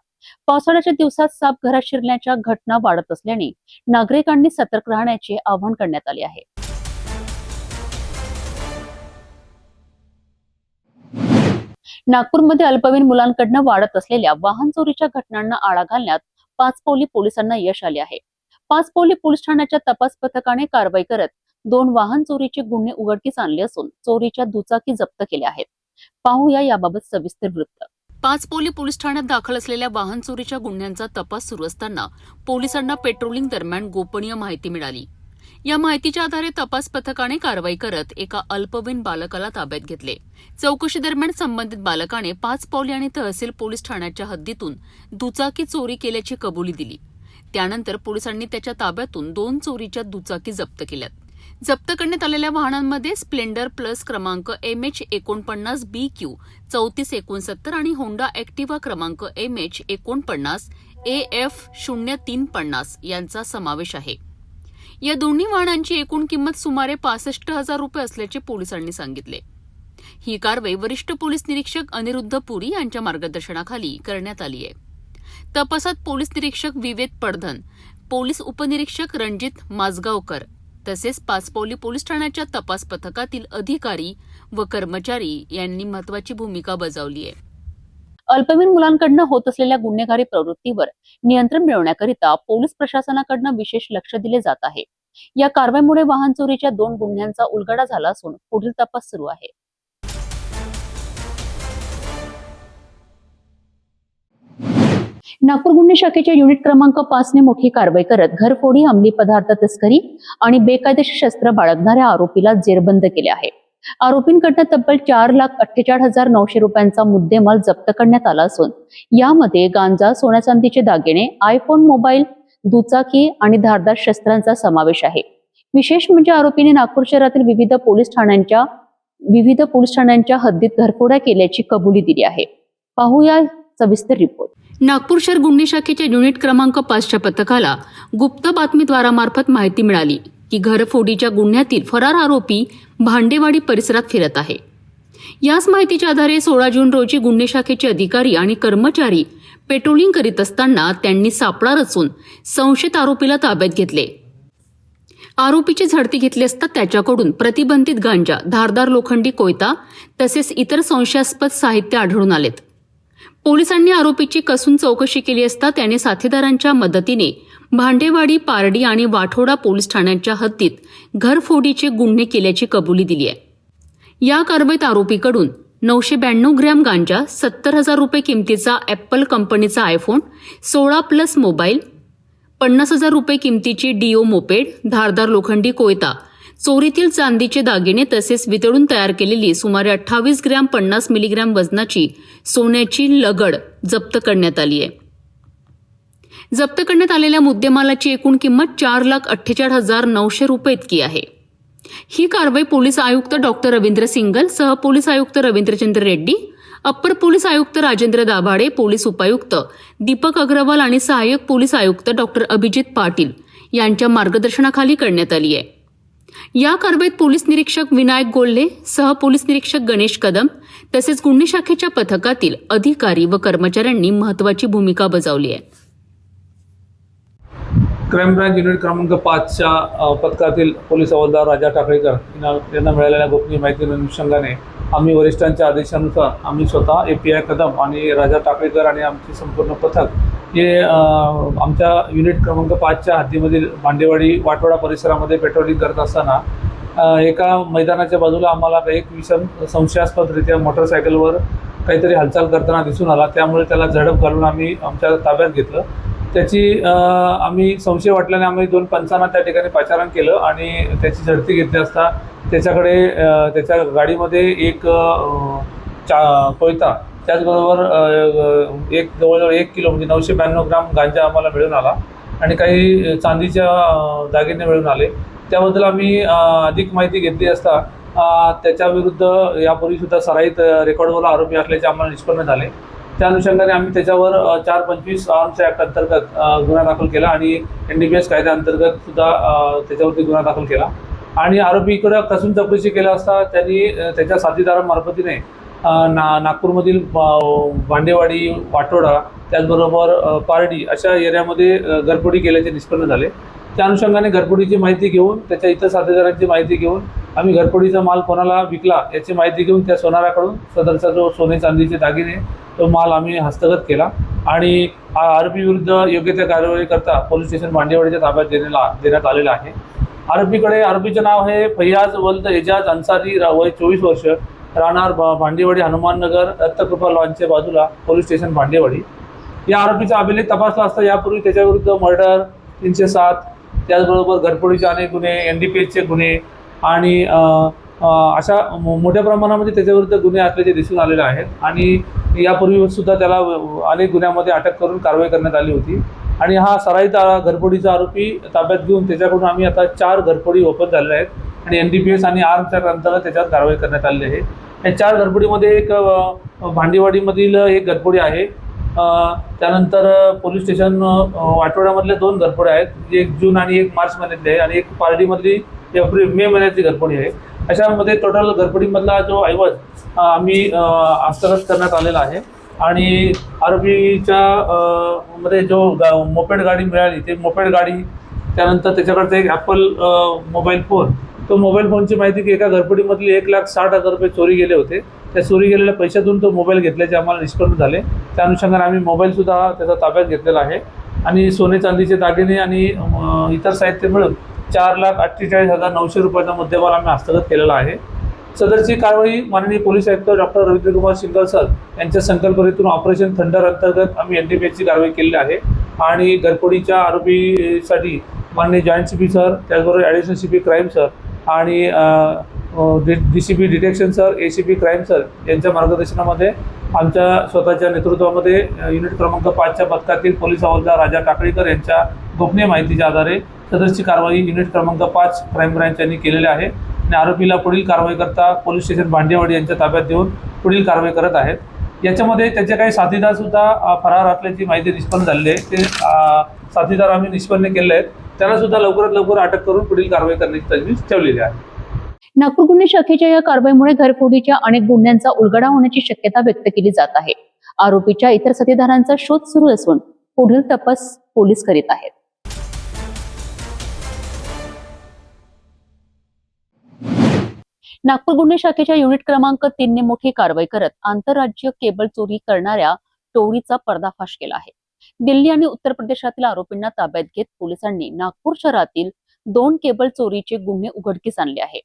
पावसाळ्याच्या दिवसात साप घरात शिरण्याच्या घटना वाढत असल्याने नागरिकांनी सतर्क राहण्याचे आवाहन करण्यात आले आहे. नागपूरमध्ये अल्पवयीन मुलांकडून वाढत असलेल्या वाहन चोरीच्या घटनांना आळा घालण्यात पाचपौली पोलिसांना यश आले आहे. पाचपौली पोलीस ठाण्याच्या तपास पथकाने कारवाई करत 2 वाहन चोरीचे गुन्हे उघडकीस आणले असून चोरीच्या दुचाकी जप्त केल्या आहेत. पाहूया याबाबत सविस्तर वृत्त. पाचपौली पोलीस ठाण्यात दाखल असलेल्या वाहन चोरीच्या गुन्ह्यांचा तपास सुरू असताना पोलिसांना पेट्रोलिंग दरम्यान गोपनीय माहिती मिळाली. या माहितीच्या आधारे तपास पथकाने कारवाई करत एका अल्पवयीन बालकाला ताब्यात घेतले. चौकशी दरम्यान संबंधित बालकाने पाचपौली आणि तहसील पोलीस ठाण्याच्या हद्दीतून दुचाकी चोरी केल्याची कबुली दिली. त्यानंतर पोलिसांनी त्याच्या ताब्यातून 2 चोरीच्या दुचाकी जप्त केल्यात. जप्त करण्यात आलेल्या वाहनांमध्ये स्प्लेंडर प्लस क्रमांक MH49 BQ 3469 आणि होंडा ऍक्टिव्हा क्रमांक MH49 AF 0350 यांचा समावेश आहे. या दोन्ही वाहनांची एकूण किंमत सुमारे 65,000 रुपये असल्याचे पोलिसांनी सांगितले. ही कारवाई वरिष्ठ पोलीस निरीक्षक अनिरुद्ध पुरी यांच्या मार्गदर्शनाखाली करण्यात आली आहे. तपासात पोलीस निरीक्षक विवेक पडधन, पोलीस उपनिरीक्षक रणजित माजगावकर तसेच पाचपौली पोलीस ठाण्याच्या तपास पथकातील अधिकारी व कर्मचारी यांनी महत्वाची भूमिका बजावली आहे. अल्पवयीन मुलांकडून होत असलेल्या गुन्हेगारी प्रवृत्तीवर नियंत्रण मिळवण्याकरिता पोलीस प्रशासनाकडून विशेष लक्ष दिले जात आहे. या कारवाईमुळे वाहन चोरीच्या 2 गुन्ह्यांचा उलगडा झाला असून पुढील तपास सुरू आहे. नागपूर गुन्हे शाखेच्या युनिट क्रमांक 5 ने मोठी कारवाई करत घरफोडी, अंमली पदार्थ तस्करी आणि बेकायदेशीर शस्त्र बाळगणाऱ्या आरोपीला जेरबंद केले आहे. आरोपींकडून तब्बल 4,48,900 रुपयांचा मुद्देमाल जप्त करण्यात आला असून यामध्ये गांजा, सोन्या चांदीचे दागिने, आयफोन मोबाईल, दुचाकी आणि धारदार शस्त्रांचा समावेश आहे. विशेष म्हणजे आरोपीने नागपूर शहरातील विविध पोलीस ठाण्यांच्या हद्दीत घरफोड्या केल्याची कबुली दिली आहे. पाहूया सविस्तर रिपोर्ट. नागपूर शहर गुन्हे शाखेच्या युनिट क्रमांक 5च्या पथकाला गुप्त बातमीद्वारामार्फत माहिती मिळाली की घरफोडीच्या गुन्ह्यातील फरार आरोपी भांडेवाडी परिसरात फिरत आहे. याच माहितीच्या आधारे 16 जून रोजी गुन्हे शाखेचे अधिकारी आणि कर्मचारी पेट्रोलिंग करीत असताना त्यांनी सापळा रचून संशयित आरोपीला ताब्यात घेतले. आरोपीची झडती घेतली असता त्याच्याकडून प्रतिबंधित गांजा, धारदार लोखंडी कोयता तसेच इतर संशयास्पद साहित्य आढळून आलेत. पोलिसांनी आरोपीची कसून चौकशी केली असता त्याने साथीदारांच्या मदतीने भांडेवाडी, पारडी आणि वाठोडा पोलीस ठाण्यांच्या हद्दीत घरफोडीचे गुन्हे केल्याची कबुली दिली आहे. या कारवाईत आरोपीकडून 992 ग्रॅम गांजा, 70,000 रुपये किमतीचा ॲपल कंपनीचा आयफोन, 16 प्लस मोबाईल, 50,000 रुपये किमतीची डिओ मोपेड, धारदार लोखंडी कोयता, चोरीतील चांदीचे दागिने तसेच वितळून तयार केलेली सुमारे 28 ग्रॅम 50 मिलीग्रॅम वजनाची सोन्याची लगड जप्त करण्यात आली आहे. जप्त करण्यात आलेल्या मुद्देमालाची एकूण किंमत 4,48,900 रुपये इतकी आहे. ही कारवाई पोलीस आयुक्त डॉक्टर रवींद्र सिंगल, सहपोलीस आयुक्त रवींद्रचंद्र रेड्डी, अप्पर पोलीस आयुक्त राजेंद्र दाभाडे, पोलीस उपायुक्त दीपक अग्रवाल आणि सहाय्यक पोलीस आयुक्त डॉक्टर अभिजित पाटील यांच्या मार्गदर्शनाखाली करण्यात आली आहे. या कारवाईत पोलीस निरीक्षक विनायक गोल्हे, सहपोलीस निरीक्षक गणेश कदम तसेच गुन्हे शाखेच्या पथकातील अधिकारी व कर्मचाऱ्यांनी महत्वाची भूमिका बजावली आहे. क्राईम ब्रांच युनिट क्रमांक 5च्या पथकातील पोलीस हवालदार राजा टाकळेकर यांना मिळालेल्या गोपनीय माहितीच्या अनुषंगाने आम्ही वरिष्ठांच्या आदेशानुसार आम्ही स्वतः API कदम आणि राजा टाकळेकर आणि आमचे संपूर्ण पथक हे आमच्या युनिट क्रमांक 5च्या हद्दीमधील भांडेवाडी वाठोडा परिसरामध्ये पेट्रोलिंग करत असताना एका मैदानाच्या बाजूला आम्हाला एक संशयास्पदरित्या मोटरसायकलवर काहीतरी हालचाल करताना दिसून आला. त्यामुळे त्याला झडप घालून आम्ही आमच्या ताब्यात घेतलं. त्याची आम्ही संशय वाटल्याने आम्ही 2 पंचांना त्या ठिकाणी पाचारण केलं आणि त्याची झडती घेतली असता त्याच्याकडे त्याच्या गाडीमध्ये एक कोयता, त्याचबरोबर जवळजवळ 1 किलो म्हणजे 992 ग्राम गांजा आम्हाला मिळून आला आणि काही चांदीच्या दागिने मिळून आले. त्याबद्दल आम्ही अधिक माहिती घेतली असता त्याच्याविरुद्ध यापूर्वीसुद्धा सराईत रेकॉर्डवाला आरोपी असल्याचे आम्हाला निष्पन्न झाले त्या अनुषंगाने आम्ही त्याच्यावर 425 आर्म्स ॲक्ट अंतर्गत गुन्हा दाखल केला आणि NDPS कायद्याअंतर्गत सुद्धा त्याच्यावरती गुन्हा दाखल केला आणि आरोपीकडे कसून चौकशी केला असता त्यांनी त्याच्या साथीदारामार्फतीने नागपूरमधील भांडेवाडी, वाटोडा, त्याचबरोबर पारडी अशा एरियामध्ये घरफोडी केल्याचे निष्पन्न झाले. त्या अनुषंगाने घरफोडीची माहिती घेऊन त्याच्या इतर साथीदारांची माहिती घेऊन आम्ही घरफोडीचा माल कोणाला विकला याची माहिती घेऊन त्या सोनाराकडून सदरचा जो सोने चांदीचे दागिने तो माल आम्ही हस्तगत केला आणि आरोपी विरुद्ध योग्य त्या कारवाई करता पोलीस स्टेशन भांडेवाडीच्या ताब्यात देण्यात आलेला आहे. आरोपीचे नाव आहे फैयाज वल्द एजाज अन्सारी, वय 24 वर्ष, राहणार भांडेवाडी, हनुमाननगर, दत्तकृपा लॉनच्या बाजूला, पोलीस स्टेशन भांडेवाडी. या आरोपीचा अभिलेख तपासला असता यापूर्वी त्याच्याविरुद्ध मर्डर 307, त्याचबरोबर घरफोडीचे अनेक गुन्हे, NDPSचे गुन्हे आणि अशा मोठ्या प्रमाणामध्ये त्याच्याविरुद्ध गुन्हे असल्याचे दिसून आलेले आहेत आणि यापूर्वी सुद्धा त्याला अनेक गुन्ह्यामध्ये अटक करून कारवाई करण्यात आली होती आणि हा सराईत घरफोडीचा आरोपी ताब्यात घेऊन त्याच्याकडून आम्ही आता 4 घरफोडी ओपन झालेल्या आहेत आणि NDPS आणि आर्म्सच्या अंतर्गत त्याच्यात कारवाई करण्यात आलेली आहे. या 4 घरफोडीमध्ये एक भांडेवाडीमधील एक घरफोडी आहे, त्यानंतर पोलीस स्टेशन वाटोड्यामधल्या 2 घरफोड्या आहेत, 1 जून आणि 1 मार्च महिन्यातली आहे आणि एक पारडीमधली मे महिन्यातली घरफोडी आहे. अशामध्ये टोटल घरफोडीमधला जो ऐवज आम्ही हस्तगत करण्यात आलेला आहे आणि आरोपीच्या मध्ये जो मोपेड गाडी मिळाली ते मोपेड गाडी, त्यानंतर त्याच्याकडचा एक ॲपल मोबाईल फोन, तो मोबाईल फोनची माहिती की एका घरफोडीमधली 1,60,000 रुपये चोरी गेले होते. त्या चोरी गेलेल्या पैशातून तो मोबाईल घेतल्याचे आम्हाला निष्पन्न झाले. त्या अनुषंगाने आम्ही मोबाईलसुद्धा त्याचा ताब्यात घेतलेला आहे आणि सोने चांदीचे दागिने आणि इतर साहित्य मिळून 4,48,900 रुपयाचा मुद्देमाल आम्ही हस्तगत केलेला आहे. सदरची कारवाई माननीय पोलीस आयुक्त डॉक्टर रवींद्रकुमार शिंगल सर यांच्या संकल्पनेतून ऑपरेशन थंडर अंतर्गत आम्ही NDPSची कारवाई केलेली आहे आणि घरफोडीच्या आरोपीसाठी माननीय जॉईंट CP सर, त्याचबरोबर ॲडिशनल CP क्राईम सर आणि DCP detection sir, ACP crime sir यांच्या मार्गदर्शनामध्ये आमच्या स्वतःच्या नेतृत्वामध्ये युनिट क्रमांक 5च्या पथकातील पोलीस हवालदार राजा टाकळीकर यांच्या गोपनीय माहितीच्या आधारे सदरची कारवाई युनिट क्रमांक 5 क्राईम ब्रांच यांनी केलेली आहे आणि आरोपीला पुढील कारवाई करता पोलीस स्टेशन भांडेवाडी यांच्या ताब्यात देऊन पुढील कारवाई करत आहेत. याच्यामध्ये त्याचे काही साथीदारसुद्धा फरार असल्याची माहिती निष्पन्न झालेली आहे. ते साथीदार आम्ही निष्पन्न केले आहेत, त्यालासुद्धा लवकरात लवकर अटक करून पुढील कारवाई करण्याची तजवीज ठेवलेली आहे. नागपूर गुन्हे शाखेच्या या कारवाईमुळे घरफोडीच्या अनेक गुन्ह्यांचा उलगडा होण्याची शक्यता व्यक्त केली जात आहे. आरोपीच्या इतर साथीदारांचा शोध सुरू असून पुढील तपास पोलीस करीत आहेत. नागपूर गुन्हे शाखेच्या युनिट क्रमांक 3ने मोठी कारवाई करत आंतरराज्यीय केबल चोरी करणाऱ्या टोळीचा पर्दाफाश केला आहे. दिल्ली आणि उत्तर प्रदेशातील आरोपींना ताब्यात घेत पोलिसांनी नागपूर शहरातील 2 केबल चोरीचे गुन्हे उघडकीस आणले आहे.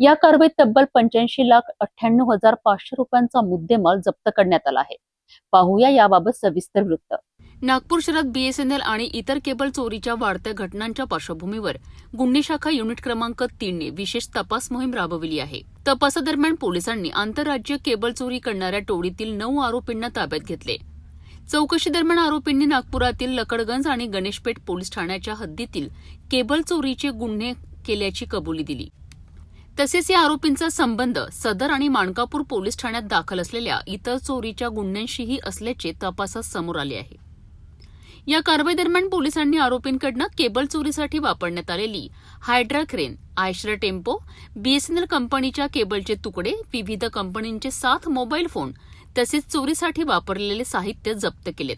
या कारवाईत तब्बल 85,98,500 रुपयांचा मुद्देमाल जप्त करण्यात आला आहे. पाहूया याबाबत सविस्तर वृत्त. नागपूर शहरात BSNL आणि इतर केबल चोरीच्या वाढत्या घटनांच्या पार्श्वभूमीवर गुन्हे शाखा युनिट क्रमांक 3ने विशेष तपास मोहीम राबविली आहे. तपासादरम्यान पोलिसांनी आंतरराज्यीय केबल चोरी करणाऱ्या टोळीतील 9 आरोपींना ताब्यात घेतले. चौकशी दरम्यान आरोपींनी नागपुरातील लकडगंज आणि गणेशपेठ पोलीस ठाण्याच्या हद्दीतील केबल चोरीचे गुन्हे केल्याची कबुली दिली. तसेच या आरोपींचा संबंध सदर आणि माणकापूर पोलीस ठाण्यात दाखल असलेल्या इतर चोरीच्या गुन्ह्यांशीही असल्याचे तपासात समोर आले आहे. या कारवाई दरम्यान पोलिसांनी आरोपींकडून केबल चोरीसाठी वापरण्यात आलेली hydra crane, Eicher tempo, BSNL कंपनीच्या केबलचे तुकडे, विविध कंपनींचे 7 मोबाईल फोन तसेच चोरीसाठी वापरलेले साहित्य जप्त केलेत.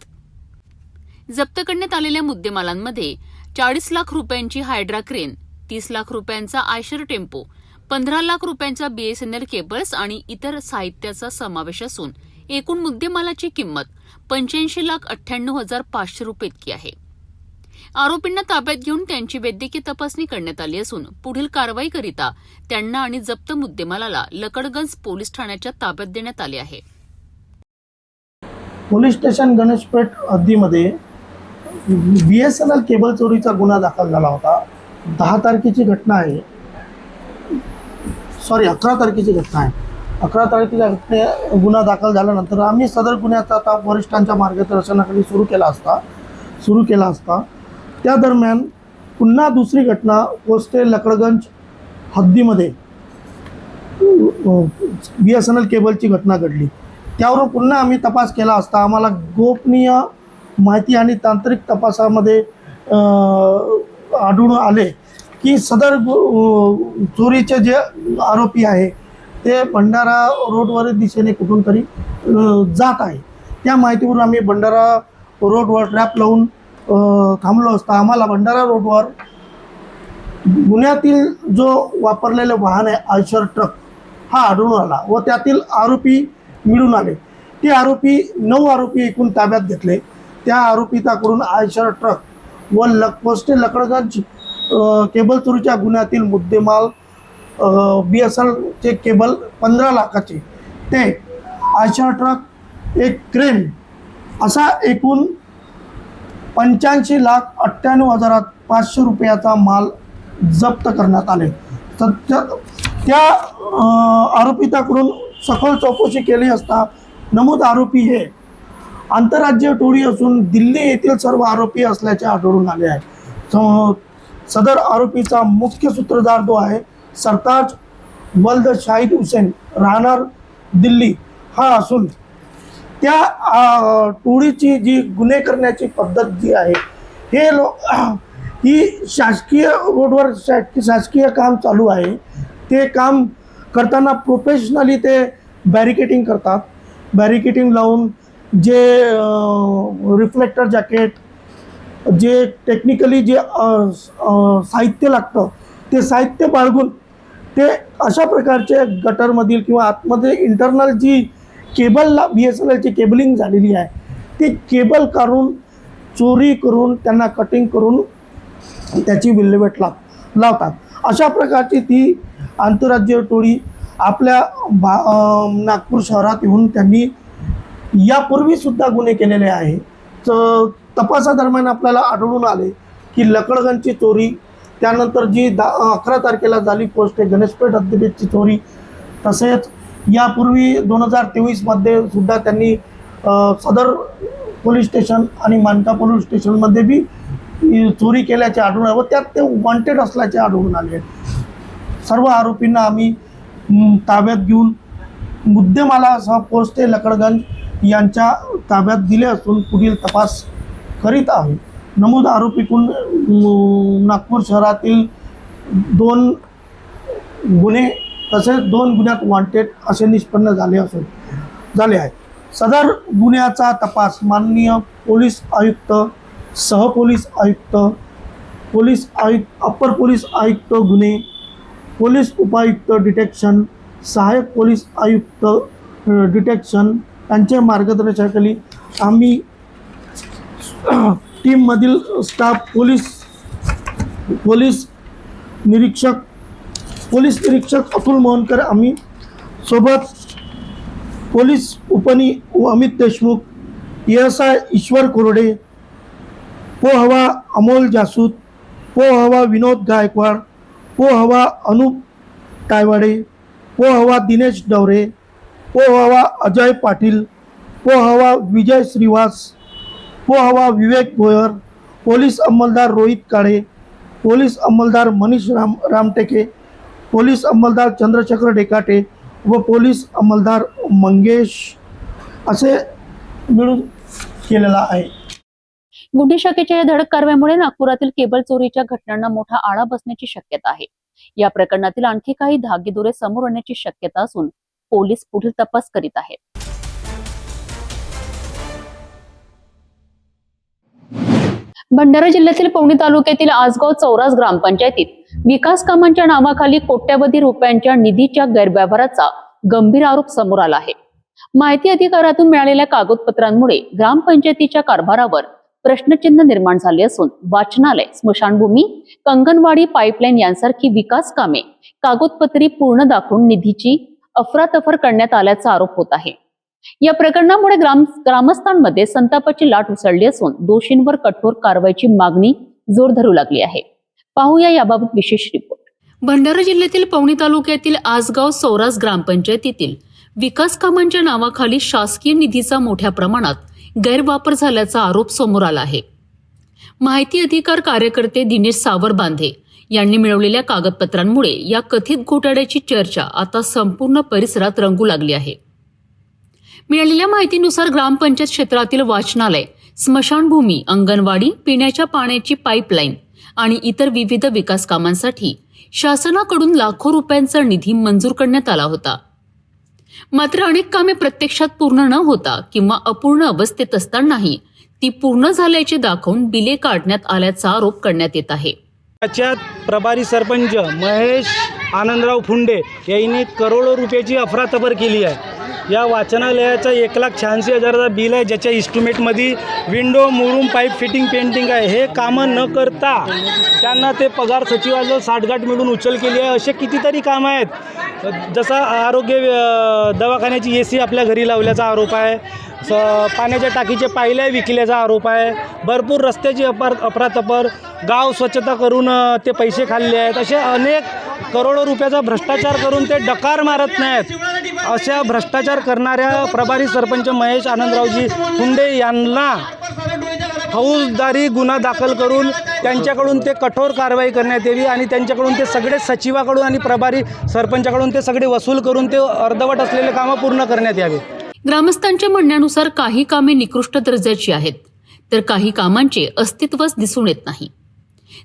जप्त करण्यात आलेल्या मुद्देमालांमध्ये 40 लाख रुपयांची हायड्रा क्रेन, 30 लाख रुपयांचा आयशर टेम्पो, 15 लाख रुपयांचा BSNL केबल्स आणि इतर साहित्याचा समावेश असून एकूण मुद्देमालाची किंमत 85,98,500 रुपये इतकी आहे. आरोपींना ताब्यात घेऊन त्यांची वैद्यकीय तपासणी करण्यात आली असून पुढील कारवाईकरिता त्यांना आणि जप्त मुद्देमालाला लकडगंज पोलीस ठाण्याच्या ताब्यात देण्यात आले आहे. पोलीस स्टेशन गणेशपेठ हद्दीमध्ये BSNL केबल चोरीचा गुन्हा दाखल झाला होता. 10 तारखेची घटना आहे, 11 तारखेची घटना आहे. 11 तारखेला गुन्हा दाखल झाल्यानंतर आम्ही सदर गुन्ह्याचा तपास वरिष्ठांच्या मार्गदर्शनाखाली सुरू केला असता त्या दरम्यान पुन्हा दुसरी घटना पोस्टे लकडगंज हद्दीमध्ये BSNL केबलची घटना घडली. त्यावरून पुन्हा आम्ही तपास केला असता आम्हाला गोपनीय माहिती आणि तांत्रिक तपासामध्ये आढळून आले की सदर चोरीचे जे आरोपी आहे ते भंडारा रोडवर दिशेने कुठून तरी जात आहे. त्या माहितीवरून आम्ही भंडारा रोडवर ट्रॅप लावून थांबलो असता आम्हाला भंडारा रोडवर गुन्ह्यातील जो वापरलेले वाहन आहे आयशर ट्रक हा आढळून आला व त्यातील आरोपी मिळून आले. ते आरोपी 9 आरोपी एकूण ताब्यात घेतले. त्या आरोपिताकडून आयशर ट्रक व पोस्टे लकडगंज केबल चोरीच्या गुन्ह्यातील मुद्देमाल BSNLचे केबल 15 लाखाचे ते आयशर ट्रक एक क्रेन असा एकूण 85,98,500 रुपयाचा माल जप्त करण्यात आले. त्या आरोपिताकडून सखोल चौकशी केली असता नमूद आरोपी हे आंतरराज्य टोळी असून दिल्ली येथील सर्व आरोपी असल्याचे आढळून आले आहे. सदर आरोपीचा मुख्य सूत्रधार जो आहे सरताज वल्द शाहिद हुसेन राहणार दिल्ली हा असून त्या टोळीची जी गुन्हे करण्याची पद्धत जी आहे ही शासकीय रोडवर शासकीय काम चालू आहे. ते काम करताना प्रोफेशनली ते बॅरिकेटिंग करतात. बॅरिकेटिंग लावून जे रिफ्लेक्टर जॅकेट जे टेक्निकली जे साहित्य लागतं ते साहित्य बाळगून ते अशा प्रकारचे गटरमधील किंवा आतमध्ये इंटरनल जी केबल BSNLची केबलिंग झालेली आहे ती केबल काढून चोरी करून त्यांना कटिंग करून त्याची विल्हेवाट लावतात. अशा प्रकारची ती आंतरराज्य टोळी आपल्या नागपूर शहरात येऊन त्यांनी यापूर्वीसुद्धा गुन्हे केलेले आहे. तर तपासादरम्यान आपल्याला आढळून आले की लकडगंजची चोरी त्यानंतर जी 11 तारखेला झाली पोस्ट गणेशपेठ हद्दीची चोरी तसेच यापूर्वी 2023मध्ये सुद्धा त्यांनी सदर पोलीस स्टेशन आणि मानका पोलीस स्टेशनमध्ये बी चोरी केल्याचे आढळून आले व त्यात ते वॉन्टेड असल्याचे आढळून आले. सर्व आरोपींना आम्ही ताब्यात घेऊन मुद्देमालासह पोस्टे लकडगंज यांच्या ताब्यात दिले असून पुढील तपास करीत आहे. नमूद आरोपीकडून नागपूर शहरातील 2 गुन्हे तसेच 2 गुन्ह्यात वॉन्टेड असे निष्पन्न झाले आहे. सदर गुन्ह्याचा तपास माननीय पोलीस आयुक्त सहपोलीस आयुक्त अप्पर पोलीस आयुक्त गुन्हे पोलीस उपायुक्त डिटेक्शन सहाय्यक पोलीस आयुक्त डिटेक्शन यांच्या मार्गदर्शनाखाली आम्ही टीममधील स्टाफ पोलीस निरीक्षक अतुल मोहनकर आम्ही सोबत पोलीस उपनी अमित देशमुख ASI ईश्वर कोरडे पोहवा अमोल जासूद पोहवा विनोद गायकवाड पोहवा अनूप टायवाडे पोहवा दिनेश डवरे पोहवा अजय पाटील पोहवा विजय श्रीवास पोहवा विवेक भोयर पोलीस अंमलदार रोहित काळे पोलीस अंमलदार मनीष रामटेके पोलीस अंमलदार चंद्रशेखर डेकाटे व पोलीस अंमलदार मंगेश असे मिळून केलेला आहे. गुन्हे शाखेच्या या धडक कारवाईमुळे नागपुरातील केबल चोरीच्या घटनांना मोठा आळा बसण्याची शक्यता आहे. या प्रकरणातील आणखी काही धागेदोरे समोर येण्याची शक्यता असून पोलीस पुढील तपास करीत आहेत. भंडारा जिल्ह्यातील पवनी तालुक्यातील आसगाव चौरास ग्रामपंचायतीत विकास कामांच्या नावाखाली कोट्यवधी रुपयांच्या निधीच्या गैरव्यवहाराचा गंभीर आरोप समोर आला आहे. माहिती अधिकारातून मिळालेल्या कागदपत्रांमुळे ग्रामपंचायतीच्या कारभारावर प्रश्नचिन्ह निर्माण झाले असून वाचनालय, स्मशानभूमी, कंगनवाडी, पाईपलाईन यांसारखी विकास कामे कागदपत्री पूर्ण दाखवून निधीची अफरातफर करण्यात आल्याचा आरोप होत आहे. या प्रकरणामुळे ग्रामस्थांमध्ये संतापाची लाट उसळली असून दोषींवर कठोर कारवाईची मागणी जोर धरू लागली आहे. पाहूया याबाबत विशेष रिपोर्ट. भंडारा जिल्ह्यातील पवनी तालुक्यातील आसगाव चौरास ग्रामपंचायतीतील विकास कामांच्या नावाखाली शासकीय निधीचा मोठ्या प्रमाणात गैरवापर झाल्याचा आरोप समोर आला आहे. माहिती अधिकार कार्यकर्ते दिनेश सावरबांधे यांनी मिळवलेल्या कागदपत्रांमुळे या कथित घोटाळ्याची चर्चा आता संपूर्ण परिसरात रंगू लागली आहे. मिळालेल्या माहितीनुसार ग्रामपंचायत क्षेत्रातील वाचनालय, स्मशानभूमी, अंगणवाडी, पिण्याच्या पाण्याची पाईपलाईन आणि इतर विविध विकास कामांसाठी शासनाकडून लाखो रुपयांचा निधी मंजूर करण्यात आला होता. मात्र अनेक कामे प्रत्यक्षात पूर्ण न होता किंवा अपूर्ण अवस्थेत असतानाही ती पूर्ण झाल्याचे दाखवून बिले काढण्यात आल्याचा आरोप करण्यात येत आहे. त्याच्यात प्रभारी सरपंच महेश आनंदराव फुंडे यांनी करोडो रुपयाची अफरातफर केली आहे. या वाचनालयाचा 1,86,000चा बिल आहे, ज्याच्या इस्टिमेटमध्ये विंडो, मुरूम, पाईप फिटिंग, पेंटिंग आहे. हे कामं न करता त्यांना ते पगार सचिवाजवळ साठगाठ मिळून उचल केली आहे. असे कितीतरी कामं आहेत. जसं आरोग्य दवाखान्याची AC आपल्या घरी लावल्याचा आरोप आहे. पाण्याच्या टाकीचे पायल्या विकल्याचा आरोप आहे. भरपूर रस्त्याची अफरातफर, गाव स्वच्छता करून ते पैसे खाल्ले आहेत. असे अनेक करोडो रुपयाचा भ्रष्टाचार करून ते डकार मारत नाहीत. अशा भ्रष्टाचार करणाऱ्या प्रभारी सरपंच महेश आनंदरावजी फुंडे यांना फौजदारी गुन्हा दाखल करून त्यांच्याकडून ते कठोर कारवाई करण्यात यावी आणि त्यांच्याकडून ते सगळे सचिवाकडून आणि प्रभारी सरपंचाकडून ते सगळे वसूल करून ते अर्धवट असलेले कामं पूर्ण करण्यात यावे. ग्रामस्थांच्या म्हणण्यानुसार काही कामे निकृष्ट दर्जाची आहेत, तर काही कामांचे अस्तित्वच दिसून येत नाही.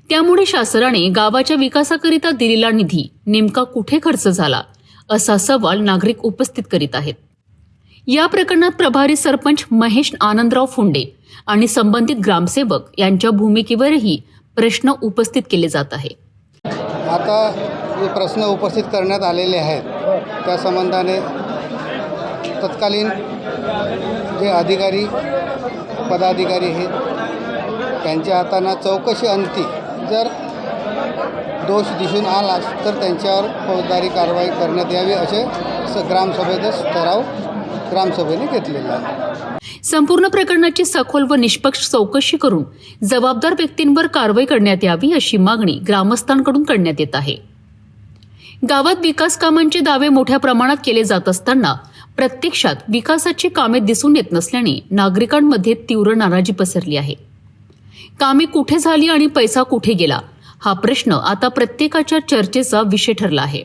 त्यामुळे शासनाने गावाच्या विकासाकरिता दिलेला निधी नेमका कुठे खर्च झाला, असा सवाल नागरिक उपस्थित करीत आहेत. या प्रकरणात प्रभारी सरपंच महेश आनंदराव फुंडे आणि संबंधित ग्रामसेवक यांच्या भूमिकेवरही प्रश्न उपस्थित केले जात आहे. आता जे प्रश्न उपस्थित करण्यात आलेले आहेत त्या संबंधाने तत्कालीन जे अधिकारी पदाधिकारी आहेत त्यांच्या हाताने चौकशी अंती जर दोष दिसून आला तर त्यांच्यावर फौजदारी कारवाई करण्यात यावी असे ग्रामसभेचा ठराव ग्रामसभेने घेतलेला आहे. संपूर्ण प्रकरणाची सखोल व निष्पक्ष चौकशी करून जबाबदार व्यक्तींवर कारवाई करण्यात यावी अशी मागणी ग्रामस्थांकडून करण्यात येत आहे. गावात विकास कामांचे दावे मोठ्या प्रमाणात केले जात असताना प्रत्यक्षात विकासाची कामे दिसून येत नसल्याने नागरिकांमध्ये तीव्र नाराजी पसरली आहे. कामे कुठे झाली आणि पैसा कुठे गेला हा प्रश्न आता प्रत्येकाच्या चर्चेचा विषय ठरला आहे.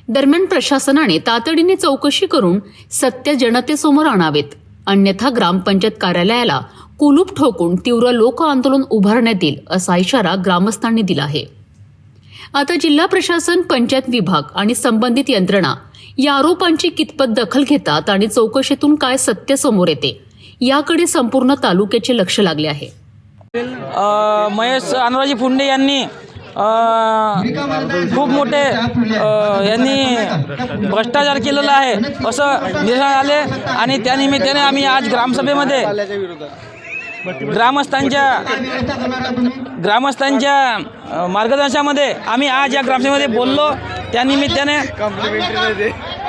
दरम्यान प्रशासनाने तातडीने चौकशी करून सत्य जनतेसमोर आणावेत, अन्यथा ग्रामपंचायत कार्यालयाला कुलूप ठोकून तीव्र लोक आंदोलन उभारण्यात येईल असा इशारा ग्रामस्थांनी दिला आहे. आता जिल्हा प्रशासन, पंचायत विभाग आणि संबंधित यंत्रणा या आरोपांची कितपत दखल घेतात आणि चौकशीतून काय सत्य समोर येते याकडे संपूर्ण तालुक्याचे लक्ष लागले आहे. महेश आनंदरावजी फुंडे यांनी खूप मोठे यांनी भ्रष्टाचार केलेला आहे असं निदर्शनास आले आणि त्यानिमित्ताने आम्ही आज ग्रामसभेमध्ये ग्रामस्थांच्या मार्गदर्शनामध्ये आम्ही आज या ग्रामसभेमध्ये बोललो. त्यानिमित्ताने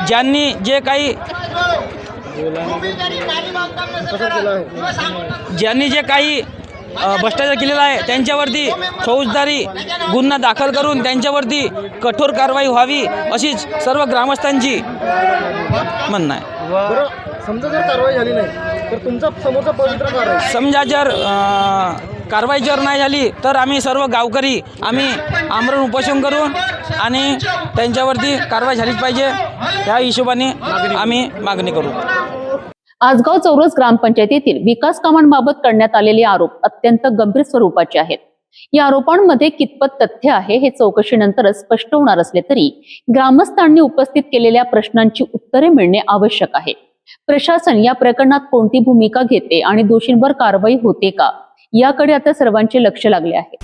ज्यांनी जे काही भ्रष्टाचार केलेला आहे त्यांच्यावरती फौजदारी गुन्हा दाखल करून त्यांच्यावरती कठोर कारवाई व्हावी अशीच सर्व ग्रामस्थांची म्हणणं आहे. समजा जर कारवाई झाली नाही तर तुमचा समोरचा पवित्र कारवाई समजा जर कारवाई जर नाही झाली तर आम्ही सर्व गावकरी आम्ही आमरण उपोषण करू आणि त्यांच्यावरती कारवाई झालीच पाहिजे ह्या हिशोबाने आम्ही मागणी करू. आजगाव चौरस ग्रामपंचायतीतील विकास कामांबाबत करण्यात आलेले आरोप अत्यंत गंभीर स्वरूपाचे आहेत. या आरोपांमध्ये कितपत तथ्य आहे हे चौकशीनंतरच स्पष्ट होणार असले तरी ग्रामस्थांनी उपस्थित केलेल्या प्रश्नांची उत्तरे मिळणे आवश्यक आहे. प्रशासन या प्रकरणात कोणती भूमिका घेते आणि दोषींवर कारवाई होते का याकडे आता सर्वांचे लक्ष लागले आहे.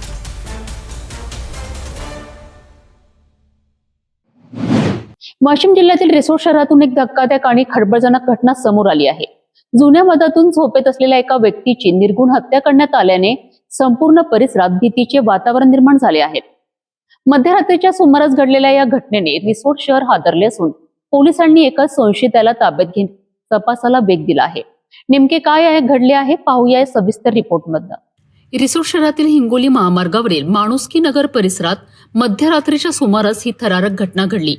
वाशिम जिल्ह्यातील रिसोड शहरातून एक धक्कादायक आणि खळबळजनक घटना समोर आली आहे. जुन्या मदातून झोपेत असलेल्या एका व्यक्तीची निर्घुण हत्या करण्यात आल्याने संपूर्ण परिसरात भीतीचे वातावरण निर्माण झाले आहे. मध्यरात्रीच्या सुमारास घडलेल्या या घटनेने रिसोड शहर हादरले असून पोलिसांनी एका संशयिताला ताब्यात घेऊन तपासाला वेग दिला आहे. नेमके काय घडले आहे पाहूया या सविस्तर रिपोर्टमधनं. रिसोड शहरातील हिंगोली महामार्गावरील माणुसकी नगर परिसरात मध्यरात्रीच्या सुमारास ही थरारक घटना घडली.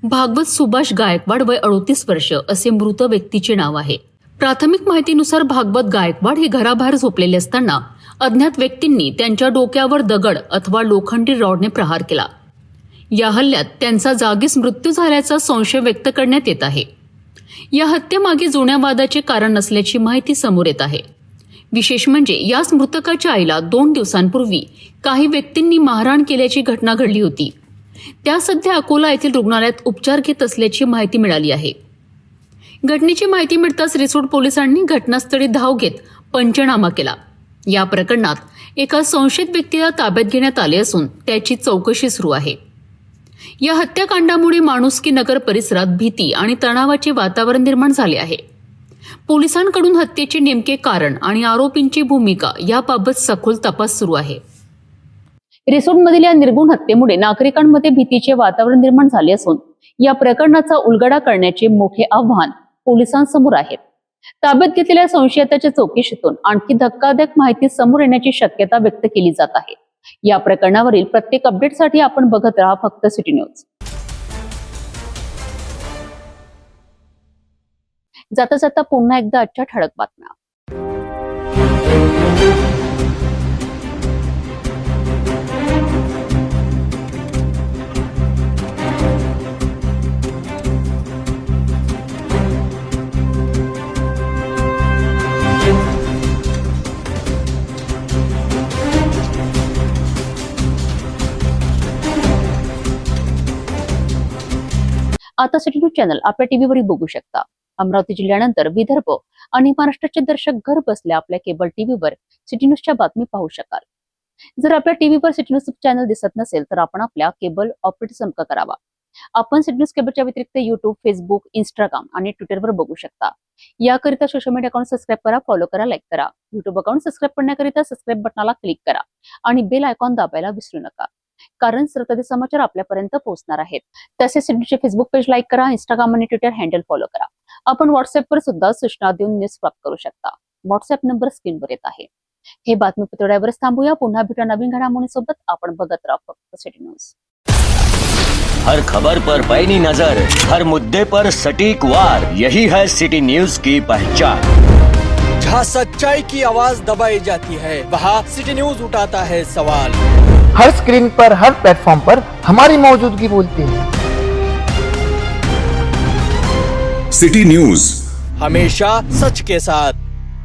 भागवत सुभाष गायकवाड वय 38 वर्ष असे मृत व्यक्तीचे नाव आहे. प्राथमिक माहितीनुसार भागवत गायकवाड हे घराबाहेर झोपलेले असताना अज्ञात व्यक्तींनी त्यांच्या डोक्यावर दगड अथवा लोखंडी रॉडने प्रहार केला. या हल्ल्यात त्यांचा जागीच मृत्यू झाल्याचा संशय व्यक्त करण्यात येत आहे. या हत्येमागे जुन्या वादाचे कारण नसल्याची माहिती समोर येत आहे. विशेष म्हणजे याच मृतकाच्या आईला 2 दिवसांपूर्वी काही व्यक्तींनी मारहाण केल्याची घटना घडली होती. त्या सध्या अकोला येथील रुग्णालयात उपचार घेत असल्याची माहिती मिळाली आहे. घटनेची माहिती मिळताच रिसोड पोलिसांनी घटनास्थळी धाव घेत पंचनामा केला. या प्रकरणात एका संशयित व्यक्तीला ताब्यात घेण्यात आले असून त्याची चौकशी सुरू आहे. या हत्याकांडामुळे माणुसकी नगर परिसरात भीती आणि तणावाचे वातावरण निर्माण झाले आहे. पोलिसांकडून हत्येचे नेमके कारण आणि आरोपींची भूमिका याबाबत सखोल तपास सुरू आहे. रिसोडमधील या निर्गुण हत्येमुळे नागरिकांमध्ये भीतीचे वातावरण निर्माण झाले असून या प्रकरणाचा उलगडा करण्याचे मोठे आव्हान पोलिसांसमोर आहे. ताब्यात घेतलेल्या संशयिताच्या चौकशीतून आणखी धक्कादायक माहिती समोर येण्याची शक्यता व्यक्त केली जात आहे. या प्रकरणावरील प्रत्येक अपडेटसाठी आपण बघत राहा फक्त सिटी न्यूज. जाता जाता पुन्हा एकदा आजच्या ठळक बातम्या. आता सिटी न्यूज चॅनल आपल्या टीव्हीवरही बघू शकता. अमरावती जिल्ह्यानंतर विदर्भ आणि महाराष्ट्राचे दर्शक घर बसल्या आपल्या केबल टीव्हीवर सिटी न्यूजच्या बातमी पाहू शकाल. जर आपल्या टीव्हीवर सिटी न्यूज चॅनल दिसत नसेल तर आपण आपल्या केबल ऑपरेटर संपर्क करावा. आपण सिटी न्यूज केबलच्या व्यतिरिक्त युट्यूब, फेसबुक, इंस्टाग्राम आणि ट्विटरवर बघू शकता. याकरिता सोशल मीडिया अकाउंट सबस्क्राईब करा, फॉलो करा, लाईक करा. युट्यूब अकाउंट सबस्क्राईब करण्याकरिता सबस्क्राईब बटनाला क्लिक करा आणि बेल आयकॉन दाबायला विसरू नका, कारण सतत समाचार आपल्यापर्यंत पोहोचणार आहेत. तसेच सिटी फेसबुक पेज लाईक करा, इंस्टाग्राम आणि ट्विटर हँडल फॉलो करा. आपण व्हॉट्सअपवर सुद्धा सूचना देऊन न्यूज प्राप्त करू शकता. व्हॉट्सअप नंबर स्क्रीनवर येत आहे. हे बातमीपत्र एवढ्यावरच थांबूया. पुन्हा भेटूया नवीन घडामोडींसोबत. आपण बघत राहा फक्त सिटी न्यूज. हर खबर पर पैनी नजर, हर मुद्दे पर सटीक वार, यही है सिटी न्यूज की पहचान. जहाँ सच्चाई की आवाज दबाई जाती है वहाँ सिटी न्यूज उठाता है सवाल. हर स्क्रीन पर, हर प्लेटफॉर्म पर हमारी मौजूदगी बोलती है. सिटी न्यूज हमेशा सच के साथ.